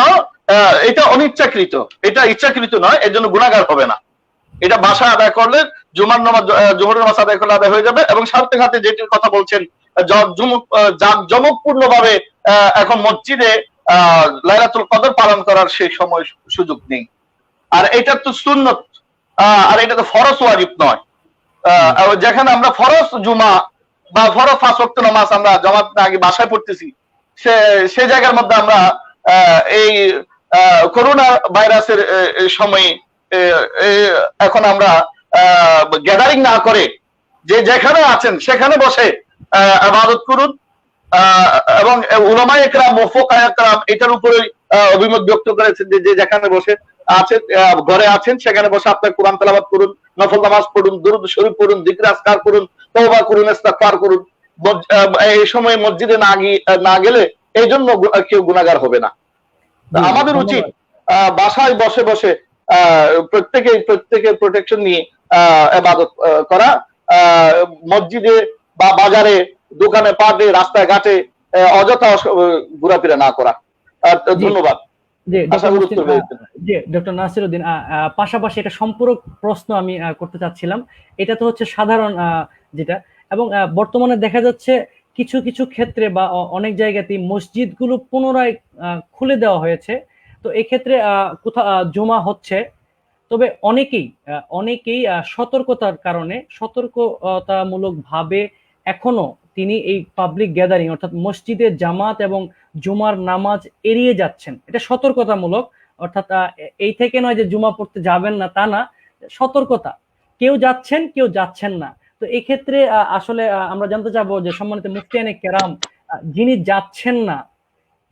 এটা অনিচ্ছাকৃত, এটা ইচ্ছাকৃত নয়, এর জন্য গুনাহগার হবে না। এটা বাসায় আদায় করলে জুমার নামাজ, জোহরের নামাজ আদায় করলে আদায় হয়ে যাবে। এবং সাথে সাথে যেটির কথা বলছেন, জাঁকজমকপূর্ণ ভাবে এখন মসজিদে লাইলাতুল কদর পালন করার সেই সময় সুযোগ নেই। আর এটা তো সুন্নত, আর এটা তো ফরজ ওয়াজিব নয়। যেখানে আমরা ফরজ জুমা বা ফরজ 5 ওয়াক্ত নামাজ আমরা জামাত আগে বাসায় পড়তেছি, সে জায়গার মধ্যে আমরা এই করোনা ভাইরাসের সময়ে এখন আমরা গ্যাদারিং না করে যে যেখানে আছেন সেখানে বসে ইবাদত করুন। এবং উলামায়ে কেরাম, মুফাক্কিহে কেরাম এটার উপরে অভিমত ব্যক্ত করেছেন যে যেখানে বসে আছেন, ঘরে আছেন, সেখানে বসে আপনার কোরআন তেলাওয়াত করুন, নফল নামাজ পড়ুন, দুরূদ শরীফ পড়ুন, জিকির আজকার করুন, তওবা করুন, ইস্তিগফার করুন। এই সময় মসজিদে না গেলে এই জন্য কেউ গুনাহগার হবে না। আমাদের উচিত বাসায় বসে বসে প্রত্যেকের প্রোটেকশন নিয়ে ইবাদত করা, মসজিদে বা বাজারে, দোকানে, পাটে, রাস্তায় ঘাটে অযথা ঘোরাফেরা না করা। ধন্যবাদ। জি ডক্টর নাসিরউদ্দিন, পাশাপাশি এটা সম্পূরক প্রশ্ন আমি করতে চাচ্ছিলাম। এটা তো হচ্ছে সাধারণ যেটা, এবং বর্তমানে দেখা যাচ্ছে কিছু কিছু ক্ষেত্রে বা অনেক জায়গাতেই মসজিদগুলো পুনরায় খুলে দেওয়া হয়েছে। তো এক্ষেত্রে কোথাও জুমা হচ্ছে, তবে অনেকেই সতর্কতার কারণে, সতর্কতামূলক ভাবে এখনো তিনি এই পাবলিক গ্যাদারিং অর্থাৎ মসজিদে জামাত এবং জুমার নামাজ এড়িয়ে যাচ্ছেন। এটা সতর্কতামূলক, অর্থাৎ এই থেকে নয় যে জুমা পড়তে যাবেন না, তা না, সতর্কতা। কেউ যাচ্ছেন, কেউ যাচ্ছেন না। তো এই ক্ষেত্রে আসলে আমরা জানতে চাবো যে সম্মানিত মুফতিয়ানে কেরাম, যিনি যাচ্ছেন না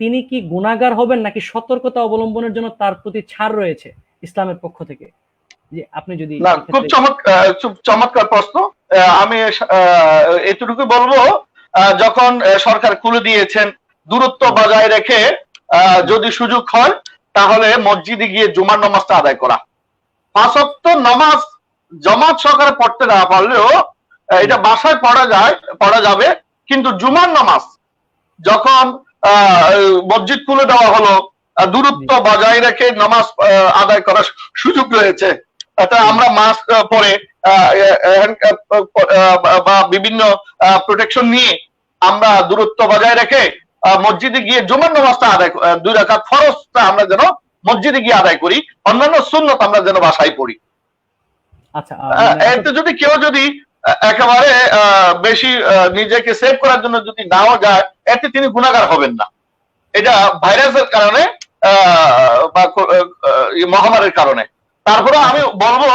তিনি কি গুনাহগার হবেন, নাকি সতর্কতা অবলম্বনের জন্য তার প্রতি ছাড় রয়েছে ইসলামের পক্ষ থেকে? যে আপনি যদি খুব চমৎকার প্রশ্ন। আমি এতটুকু বলবো, যখন সরকার খুলে দিয়েছেন, দূরত্ব বজায় রেখে যদি সুযোগ হয় তাহলে মসজিদে গিয়ে জুমার নামাজটা আদায় করা। 5 ওয়াক্ত নামাজ জামাত সহকারে পড়তে না পারলেও এটা বাসায় পড়া যাবে। কিন্তু জুমার নামাজ যখন মসজিদ খুলে দেওয়া হলো, দূরত্ব বজায় রেখে নামাজ আদায় করার সুযোগ রয়েছে। এটা আমরা মাস্ক পরে বা বিভিন্ন প্রোটেকশন নিয়ে আমরা দূরত্ব বজায় রেখে মসজিদে গিয়ে জুমার নামাজটা আদায়, 2 রাকাত ফরজটা আমরা যেন মসজিদে গিয়ে আদায় করি, অন্যান্য সুন্নত আমরা যেন বাসায় পড়ি। আচ্ছা, এতে যদি কেউ একেবারে বেশি নিজেকে সেভ করার জন্য যদি নাও যায়, এতে তিনি গুনাহগার হবেন না। এটা ভাইরাসের কারণে বা মহামারীর কারণে। তারপরে আমি বলবো,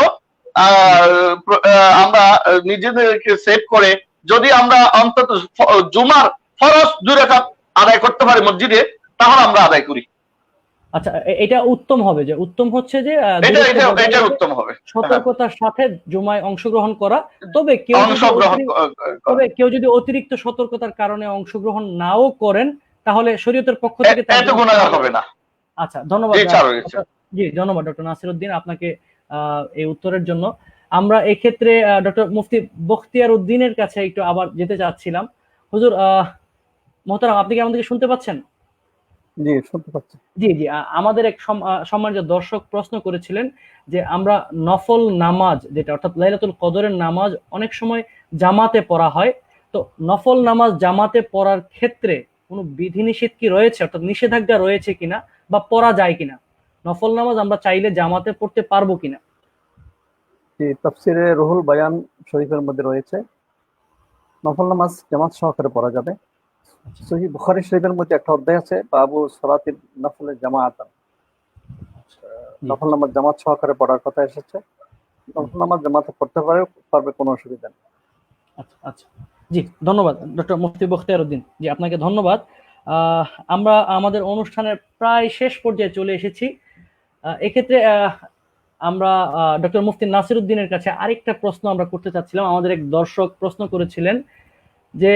আমরা নিজেদেরকে সেভ করে যদি আমরা অন্তত জুমার ফরজ 2 রাকাত আদায় করতে পারি মসজিদে, তাহলে আমরা আদায় করি। আচ্ছা, এটা উত্তম হবে, যে উত্তম হচ্ছে যে এটা উত্তম হবে, সতর্কতার সাথে জুমায় অংশগ্রহণ করা। তবে কেউ যদি অতিরিক্ত সতর্কতার কারণে অংশগ্রহণ নাও করেন, তাহলে শরীয়তের পক্ষ থেকে এত গুনাহগার হবে না। আচ্ছা, ধন্যবাদ। জি, ধন্যবাদ ডক্টর নাসিরউদ্দিন আপনাকে এই উত্তরের জন্য। আমরা এই ক্ষেত্রে ডক্টর মুফতি বখতিয়ার উদ্দিনের কাছে একটু আবার যেতে চাচ্ছিলাম। হুজুর মোহতারাম, আপনি কি আমাদেরকে শুনতে পাচ্ছেন? জি, শুনতে পাচ্ছি। জি, আমাদের এক সম্মানিত দর্শক প্রশ্ন করেছিলেন যে আমরা নফল নামাজ, যেটা অর্থাৎ লাইলাতুল কদরের নামাজ অনেক সময় জামাতে পড়া হয়, তো নফল নামাজ জামাতে পড়ার ক্ষেত্রে কোনো বিধিনিষেধ কি রয়েছে, অর্থাৎ নিষেধাজ্ঞা রয়েছে কিনা, বা পড়া যায় কিনা? নফল নামাজ আমরা চাইলে জামাতে পড়তে পারবো কিনা? তাফসিরে রুহুল বায়ান শরীফের মধ্যে রয়েছে নফল নামাজ জামাত সহকারে পড়া যাবে। সহিহ বুখারী শরীফের মধ্যে একটা অধ্যায় আছে বাবু সলাতিল নফল জামাআতান, নফল নামাজ জামাত সহকারে পড়ার কথা এসেছে। নফল নামাজ জামাতে পড়তে পারবে, কোনো অসুবিধা নেই। আচ্ছা আচ্ছা, জি ধন্যবাদ ডক্টর মুফতি বখতিয়ার উদ্দিন, জি আপনাকে ধন্যবাদ। আমরা আমাদের অনুষ্ঠানের প্রায় শেষ পর্যায়ে চলে এসেছি। এক্ষেত্রে আমরা ডক্টর মুফতি নাসির উদ্দিনের কাছে আরেকটা প্রশ্ন আমরা করতে চাচ্ছিলাম। আমাদের এক দর্শক প্রশ্ন করেছিলেন যে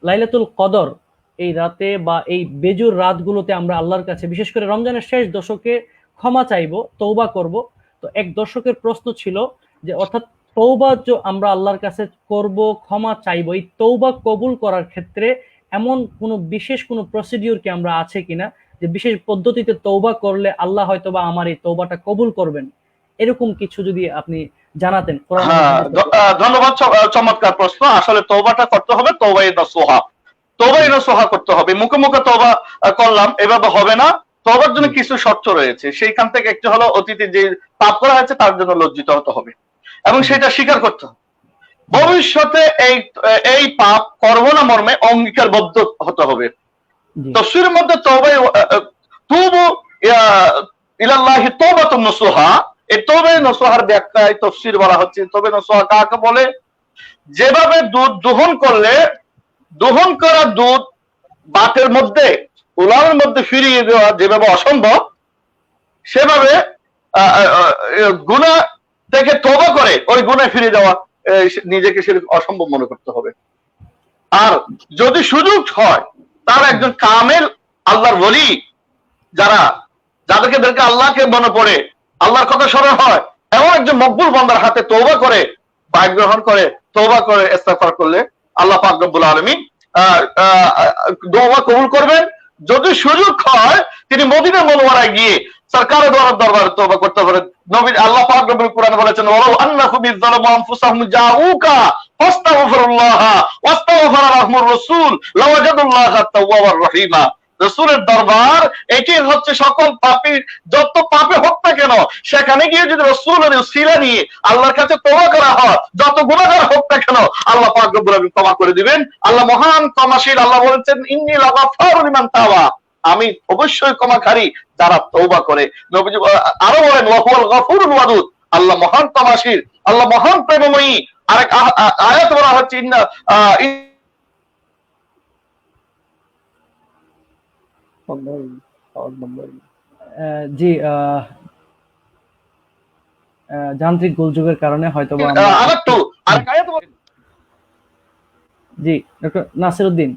লাইলাতুল কদর এই রাতে বা এই বেজুর রাতগুলোতে আমরা আল্লাহর কাছে বিশেষ করে রমজানের শেষ দশকে ক্ষমা চাইবো, তওবা করব। তো এক দর্শকের প্রশ্ন ছিল যে অর্থাৎ তওবা যে আমরা আল্লাহর কাছে করব, ক্ষমা চাইবো, এই তওবা কবুল করার ক্ষেত্রে এমন কোনো বিশেষ কোনো প্রসিডিউর কি আমরা আছে কিনা, যে বিশেষ পদ্ধতিতে তওবা করলে আল্লাহ হয়তোবা আমার এই তওবাটা কবুল করবেন, এরকম কিছু যদি আপনি জানাতেন। ধন্যবাদ, চমৎকার প্রশ্ন। আসলে তওবাটা করতে হবে তওবায়ে নসুহা, তওবায়ে নসুহা করতে হবে। মুখে মুখে তওবা করলাম এভাবে হবে না, তওবার জন্য কিছু শর্ত রয়েছে। সেইখান থেকে একটি হলো অতীতে যে পাপ করা হয়েছে তার জন্য লজ্জিত হতে হবে এবং সেটা স্বীকার করতে হবে। ভবিষ্যতে এই পাপ করব না মর্মে অঙ্গীকারবদ্ধ হতে হবে। তাফসীরের মধ্যে তুবু ইলাল্লাহি তাওবাতুন নসুহা, এই তওবায়ে নসুহার ব্যাখ্যায় তাফসীর বলা হচ্ছে তওবায়ে নসুহা কাকে বলে? যেভাবে দুধ দহন করলে দহন করা দুধ বাটের মধ্যে উলানের মধ্যে ফিরিয়ে দেওয়া যেভাবে অসম্ভব, সেভাবে গুনাহ থেকে তওবা করে ওই গুনাহ ফিরে যাওয়া নিজেকে সেরকম অসম্ভব মনে করতে হবে। আর যদি সুযোগ হয় তার একজন কামেল আল্লাহর ওলি, যাদেরকে আল্লাহকে মনে পড়ে, আল্লাহর কথা স্মরণ হয়, এমন একজন মকবুল বান্দার হাতে তওবা করে বায়াত গ্রহণ করে তওবা করে ইস্তেগফার করলে আল্লাহ পাক রব্বুল আলামিন দোয়া কবুল করবেন। যদি সুযোগ হয় তিনি মদিনা মুনওয়ারায় গিয়ে সরকারের দরবারে তওবা করতে পারেন। নবী আল্লাহ পাক রব্বুল কুরআনে বলেছেন ওয়ালাউ আন্নাহুম ইযযালামু আনফুসাহুম জাউকা ফাস্তাগফিরুল্লাহ ওয়াস্তাগফারা লাহুমুর রাসূল লাওয়াজাদুল্লাহা তাওয়াবার রহিমা। রাসূলের দরবার এটি হচ্ছে সকল পাপী, যত পাপে হোক না কেন সেখানে গিয়ে যদি রাসূলের উসিলা নিয়ে আল্লাহর কাছে তওবা করা হয়, যত গুনাহগার হোক না কেন আল্লাহ পাক রব্বুল আলামিন ক্ষমা করে দিবেন। আল্লাহ মহান ক্ষমাশীল। আল্লাহ বলেছেন ইন্নী লাগাফারু লিমান তাওবা, আমি অবশ্যই ক্ষমাকারী যারা তওবা করে। নবীজি আরো বলেন ওয়াহুয়াল গফুরুল ওয়াদুদ, আল্লাহ মহান ক্ষমাশীল, আল্লাহ মহান প্রেমময়ী। আরেক আয়াত বলা হচ্ছে জি যান্ত্রিক গোলযোগের কারণে হয়তো জি ডক্টর নাসির উদ্দিন,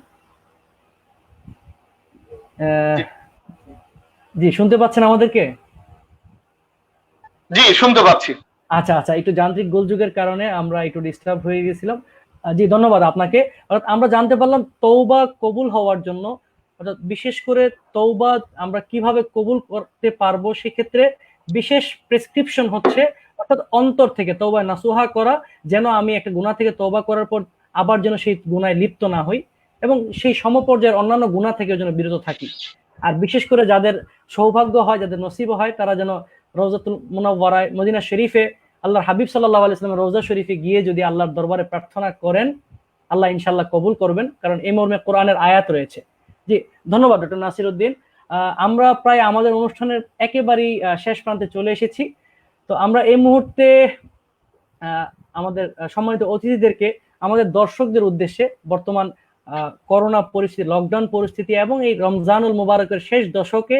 জি শুনতে পাচ্ছেন আমাদেরকে? জি শুনতে পাচ্ছি। আচ্ছা আচ্ছা, একটু যান্ত্রিক গোলযোগের কারণে আমরা একটু ডিস্টার্ব হয়ে গেছিলাম। জি ধন্যবাদ আপনাকে। আমরা জানতে পারলাম তওবা কবুল হওয়ার জন্য, অর্থাৎ বিশেষ করে তওবা আমরা কিভাবে কবুল করতে পারবো সেক্ষেত্রে বিশেষ প্রেসক্রিপশন হচ্ছে অর্থাৎ অন্তর থেকে তওবা নাসুহা করা, যেন আমি একটা গুনাহ থেকে তওবা করার পর আবার যেন সেই গুনায় লিপ্ত না হই এবং সেই সমপর্যায়ের অন্যান্য গুনাহ থেকে যেন বিরত থাকি। আর বিশেষ করে যাদের সৌভাগ্য হয়, যাদের নসিব হয়, তারা যেন রওজাতুল মুনাওয়ারায় মদিনা শরীফে আল্লাহর হাবিব সাল্লাল্লাহু আলাইহি ওয়াসাল্লামের রওজা শরীফে গিয়ে যদি আল্লাহর দরবারে প্রার্থনা করেন, আল্লাহ ইনশাআল্লাহ কবুল করবেন, কারণ এই মর্মে কোরআনের আয়াত রয়েছে। জি ধন্যবাদ ডক্টর নাসির উদ্দিন। আমরা প্রায় আমাদের অনুষ্ঠানের একেবারেই শেষ প্রান্তে চলে এসেছি। তো আমরা এই মুহূর্তে আমাদের সম্মানিত অতিথিদেরকে আমাদের দর্শকদের উদ্দেশ্যে বর্তমান করোনা পরিস্থিতি, লকডাউন পরিস্থিতি এবং এই রমজানুল মুবারকের শেষ দশকে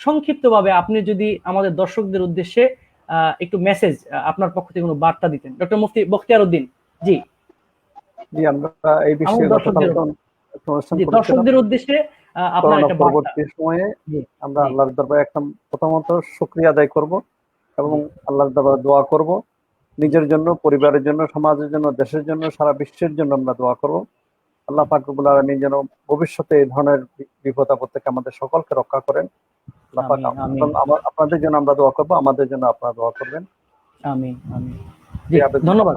সংক্ষিপ্তভাবে আপনি যদি আমাদের দর্শকদের উদ্দেশ্যে একটু মেসেজ আপনার পক্ষ থেকে কোনো বার্তা দিতেন, ডক্টর মুফতি বখতিয়ার উদ্দিন। জি জি, আমরা এই বিষয়ে দর্শকদের উদ্দেশ্যে আপনার একটা পরবর্তী সময়ে আমরা আল্লাহর দরবারে একটা প্রথমত শুকরিয়া আদায় করব এবং আল্লাহর দরবারে দোয়া করব, নিজের জন্য, পরিবারের জন্য, সমাজের জন্য, দেশের জন্য, সারা বিশ্বের জন্য আমরা দোয়া করব। আল্লাহ পাক রব্বুল আলামিন যেন ভবিষ্যতে এই ধরনের বিপদ আপদ থেকে আমাদের সকলকে রক্ষা করেন। আল্লাহ পাক আপনাদের জন্য আমরা দোয়া করব, আমাদের জন্য আপনারা দোয়া করবেন। আমিন আমিন। জি ধন্যবাদ।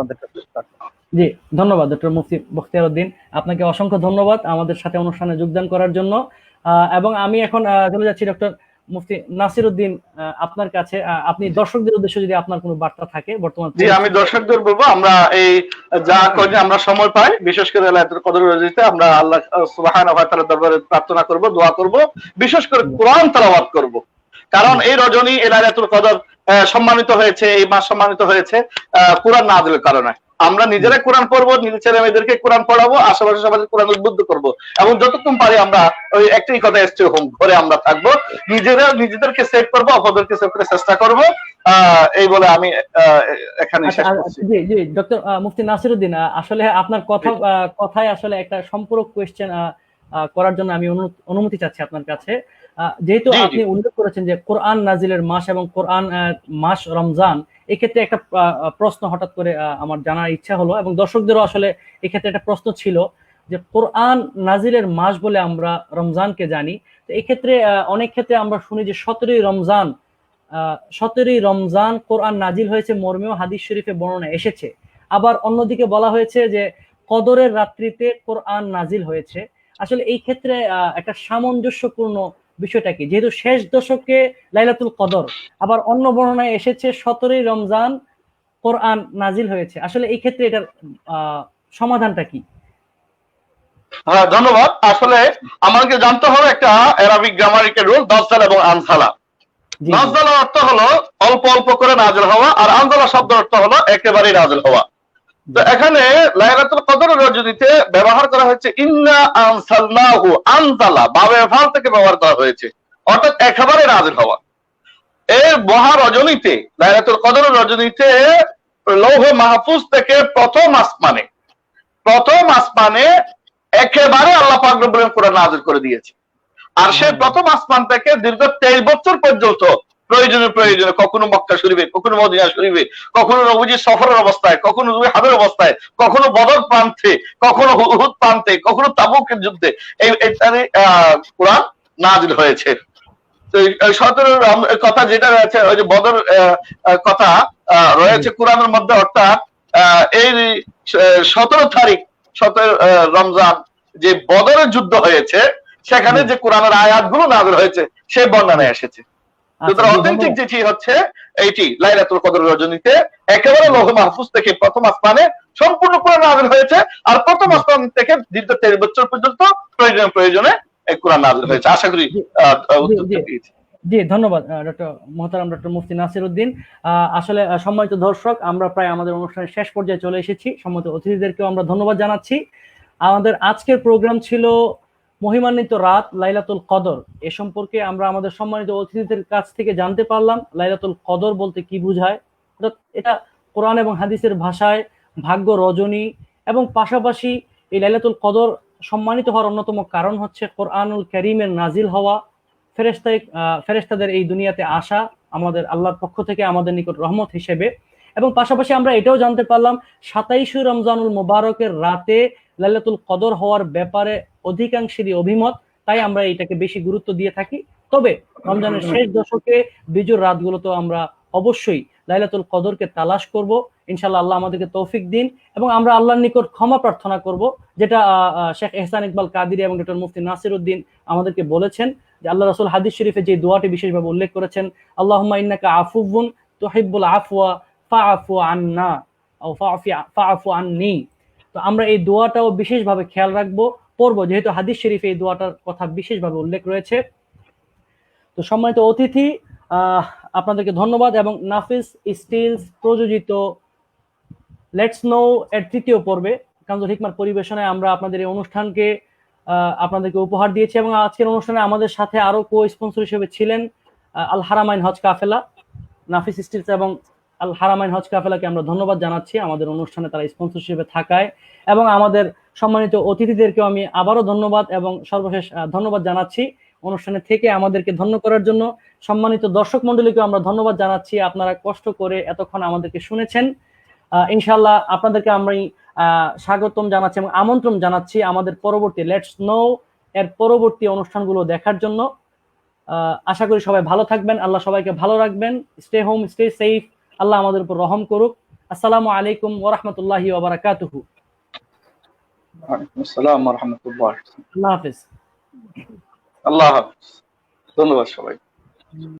জি ধন্যবাদ ডক্টর মুফতি বখতিয়ার উদ্দিন, আপনাকে অসংখ্য ধন্যবাদ আমাদের সাথে অনুষ্ঠানে যোগদান করার জন্য। এবং আমি এখন চলে যাচ্ছি ডক্টর মুফতি নাসিরউদ্দিন, আপনার কাছে আপনি দর্শকদের উদ্দেশ্যে যদি আপনার কোনো বার্তা থাকে বর্তমান। জি, আমি দর্শকদের বলবো, আমরা এই যা কদিন আমরা সময় পাই, বিশেষ করে লাইলাতুল কদর রজনীতে আমরা আল্লাহ সুবহানাহু ওয়া তাআলার দরবারে প্রার্থনা করব, দোয়া করব, বিশেষ করে কোরআন তেলাওয়াত করব। কারণ এই রজনী, এই লাইলাতুল কদর সম্মানিত হয়েছে, এই মাস সম্মানিত হয়েছে কোরআন নাযিলের কারণে। আমরা নিজেরা কোরআন পড়বো, নিজের ছেলে মেয়েদেরকে কোরআন পড়াবো, আশেপাশে সবাইকে কোরআন উদ্বুদ্ধ করবো, এবং যতক্ষণ পারি আমরা ওই একটাই কথা, স্টে হোম, ঘরে আমরা থাকবো, নিজেদেরকে সেভ করবো, অপরদেরকে সেভ করে চেষ্টা করবো। এই বলে আমি এখানে শেষ করছি। জি জি, ডক্টর মুফতি নাসিরউদ্দিন, আসলে আপনার কথায় আসলে একটা সম্পূরক কোয়েশ্চেন করার জন্য আমি অনুমতি চাচ্ছি আপনার কাছে। যেহেতু আপনি উল্লেখ করেছেন যে কোরআন নাজিলের মাস এবং কোরআন মাস রমজান, এক্ষেত্রে একটা প্রশ্ন হঠাৎ করে আমার জানার ইচ্ছা হলো, এবং দর্শকদেরও আসলে এক্ষেত্রে একটা প্রশ্ন ছিল যে কোরআন নাজিলের মাস বলে আমরা রমজানকে জানি, তো এক্ষেত্রে অনেক ক্ষেত্রে আমরা শুনি যে 17ই রমজান কোরআন নাজিল হয়েছে মর্মেও হাদিস শরীফে বর্ণনা এসেছে। আবার অন্যদিকে বলা হয়েছে যে কদরের রাত্রিতে কোরআন নাজিল হয়েছে। আসলে এই ক্ষেত্রে একটা সামঞ্জস্যপূর্ণ বিষয়টা কি, যেহেতু শেষ দশকে লাইলাতুল কদর, আবার অন্য বর্ণনায় এসেছে 17ই রমজান কোরআন নাজিল হয়েছে, আসলে এই ক্ষেত্রে এটার সমাধানটা কি? হ্যাঁ, ধন্যবাদ। আসলে আমাকে জানতে হবে একটা অ্যারাবিক গ্রামারিক্যাল রুল, নাযযালা এবং আনজালা। নাযযালা অর্থ হলো অল্প অল্প করে নাযিল হওয়া, আর আনজালা শব্দ অর্থ হলো একেবারেই নাযিল হওয়া। তো এখানে লাইলাতুল কদর রজনীতে ব্যবহার করা হয়েছে ইন্না আনসালনাহু, আনজালা বাবে ফাল থেকে ব্যবহার করা হয়েছে, অর্থাৎ একেবারে নাযিল হওয়া। এই মহা রজনীতে, লাইলাতুল কদর রজনীতে লৌহে মাহফুজ থেকে প্রথম আসমানে একেবারে আল্লাহ পাক রব্বুল আলামিন কোরআন নাযিল করে দিয়েছে। আর সেই প্রথম আসমান থেকে দীর্ঘ 23 বছর পর্যন্ত প্রয়োজনে কখনো মক্কা শরীফে, কখনো মদিনা শরীফে, কখনো নবীজি সফরের অবস্থায়, কখনো নবী হাজের অবস্থায়, কখনো বদর প্রান্তে, কখনো উহুদ প্রান্তে, কখনো তাবুকের যুদ্ধে এই কোরআন নাযিল হয়েছে। তো 17 কথা যেটা রয়েছে, ওই যে বদর কথা রয়েছে কোরআনের মধ্যে, অর্থাৎ এই 17 তারিখ 17 রমজান যে বদরের যুদ্ধ হয়েছে, সেখানে যে কোরআনের আয়াতগুলো নাযিল হয়েছে সেই বর্ণনায় এসেছে। অথেন্টিক যেটি হচ্ছে এইটি, লাইলাতুল কদর রজনীতে একেবারে লৌহ মাহফুজ থেকে প্রথম আসমানে সম্পূর্ণ কোরআন নাযিল হয়েছে, আর প্রথম আসমান থেকে দীর্ঘ 23 বছর পর্যন্ত প্রয়োজনে এই কোরআন নাযিল হয়েছে। আশা করি উত্তরটা পেয়েছি। জি, ধন্যবাদ মোহতারাম ডক্টর মুফতি নাসিরউদ্দিন। আসলে সম্মানিত দর্শক, আমরা প্রায় আমাদের অনুষ্ঠানের শেষ পর্যায়ে চলে এসেছি। সম্মানিত অতিথিদেরকেও আমরা ধন্যবাদ জানাচ্ছি। আমাদের আজকের প্রোগ্রাম ছিল মহিমান্বিত রাত লাইলাতুল কদর। এ সম্পর্কে আমরা আমাদের সম্মানিত অতিথিদের কাছ থেকে জানতে পারলাম লাইলাতুল কদর বলতে কি বোঝায়। এটা কোরআন এবং হাদিসের ভাষায় ভাগ্য রজনী, এবং পাশাপাশি এই লাইলাতুল কদর সম্মানিত হওয়ার অন্যতম কারণ হচ্ছে কোরআনুল কারীমের নাজিল হওয়া, ফেরেশতাদের এই দুনিয়াতে আসা আমাদের আল্লাহর পক্ষ থেকে আমাদের নিকট রহমত হিসেবে। এবং পাশাপাশি আমরা এটাও জানতে পারলাম 27 রমজানুল মুবারকের রাতে লাইলাতুল কদর হওয়ার ব্যাপারে অধিকাংশেরই অভিমত, তাই আমরা এটাকে বেশি গুরুত্ব দিয়ে থাকি। তবে রমজানের শেষ দশকে বিজুর রাতগুলোতে আমরা অবশ্যই লাইলাতুল কদরকে তালাশ করব। ইনশাআল্লাহ আল্লাহ আমাদেরকে তৌফিক দিন, এবং আমরা আল্লাহর নিকট ক্ষমা প্রার্থনা করব, যেটা শেখ এহসান ইকবাল কাদেরী এবং ডক্টর মুফতি নাসিরউদ্দিন আমাদেরকে বলেছেন, যে আল্লাহ রাসূল হাদিস শরীফে যে দোয়াটি বিশেষভাবে উল্লেখ করেছেন, আল্লাহুম্মা ইন্নাকা আফুউন তুহিব্বুল আফওয়া ফাআফু আন্না আও ফাআফু আন্নি। তো আমরা এই দোয়াটাও বিশেষভাবে খেয়াল রাখবো, পড়বো, যেহেতু হাদিস শরীফে এই দোয়াটার কথা বিশেষভাবে উল্লেখ রয়েছে। তো সম্মানিত অতিথি, আপনাদেরকে ধন্যবাদ। এবং নাফিস স্টিলস প্রযোজিত লেটস নো এর তৃতীয় পর্বে কানজুল হিকমার পরিবেশনায় আমরা আপনাদের এই অনুষ্ঠানকে আপনাদেরকে উপহার দিয়েছি, এবং আজকের অনুষ্ঠানে আমাদের সাথে আরো কো স্পন্সর হিসেবে ছিলেন আল হারামাইন হজ কাফেলা। নাফিস স্টিলস এবং আল হারামাইন হজ কাফেলাকে আমরা ধন্যবাদ জানাচ্ছি আমাদের অনুষ্ঠানে তারা স্পন্সর হিসেবে থাকায়, এবং আমাদের সম্মানিত অতিথিদেরকেও আমি আবারও ধন্যবাদ এবং সর্বশেষ ধন্যবাদ জানাচ্ছি অনুষ্ঠানে থেকে আমাদেরকে ধন্য করার জন্য। সম্মানিত দর্শক মন্ডলীকেও আমরা ধন্যবাদ জানাচ্ছি, আপনারা কষ্ট করে এতক্ষণ আমাদেরকে শুনেছেন। ইনশাআল্লাহ আপনাদেরকে আমি স্বাগতম জানাচ্ছি এবং আমন্ত্রণ জানাচ্ছি আমাদের পরবর্তী লেটস নো এর পরবর্তী অনুষ্ঠানগুলো দেখার জন্য। আশা করি সবাই ভালো থাকবেন, আল্লাহ সবাইকে ভালো রাখবেন। স্টে হোম, স্টে সেফ, আল্লাহ আমাদের উপর রহম করুক। আসসালামু আলাইকুম ওয়া রাহমাতুল্লাহি ওয়া বারাকাতুহু। ওয়া আলাইকুম আসসালাম ওয়া রাহমাতুল্লাহ। আল্লাহ হাফেজ। আল্লাহ হাফেজ। ধন্যবাদ সবাই।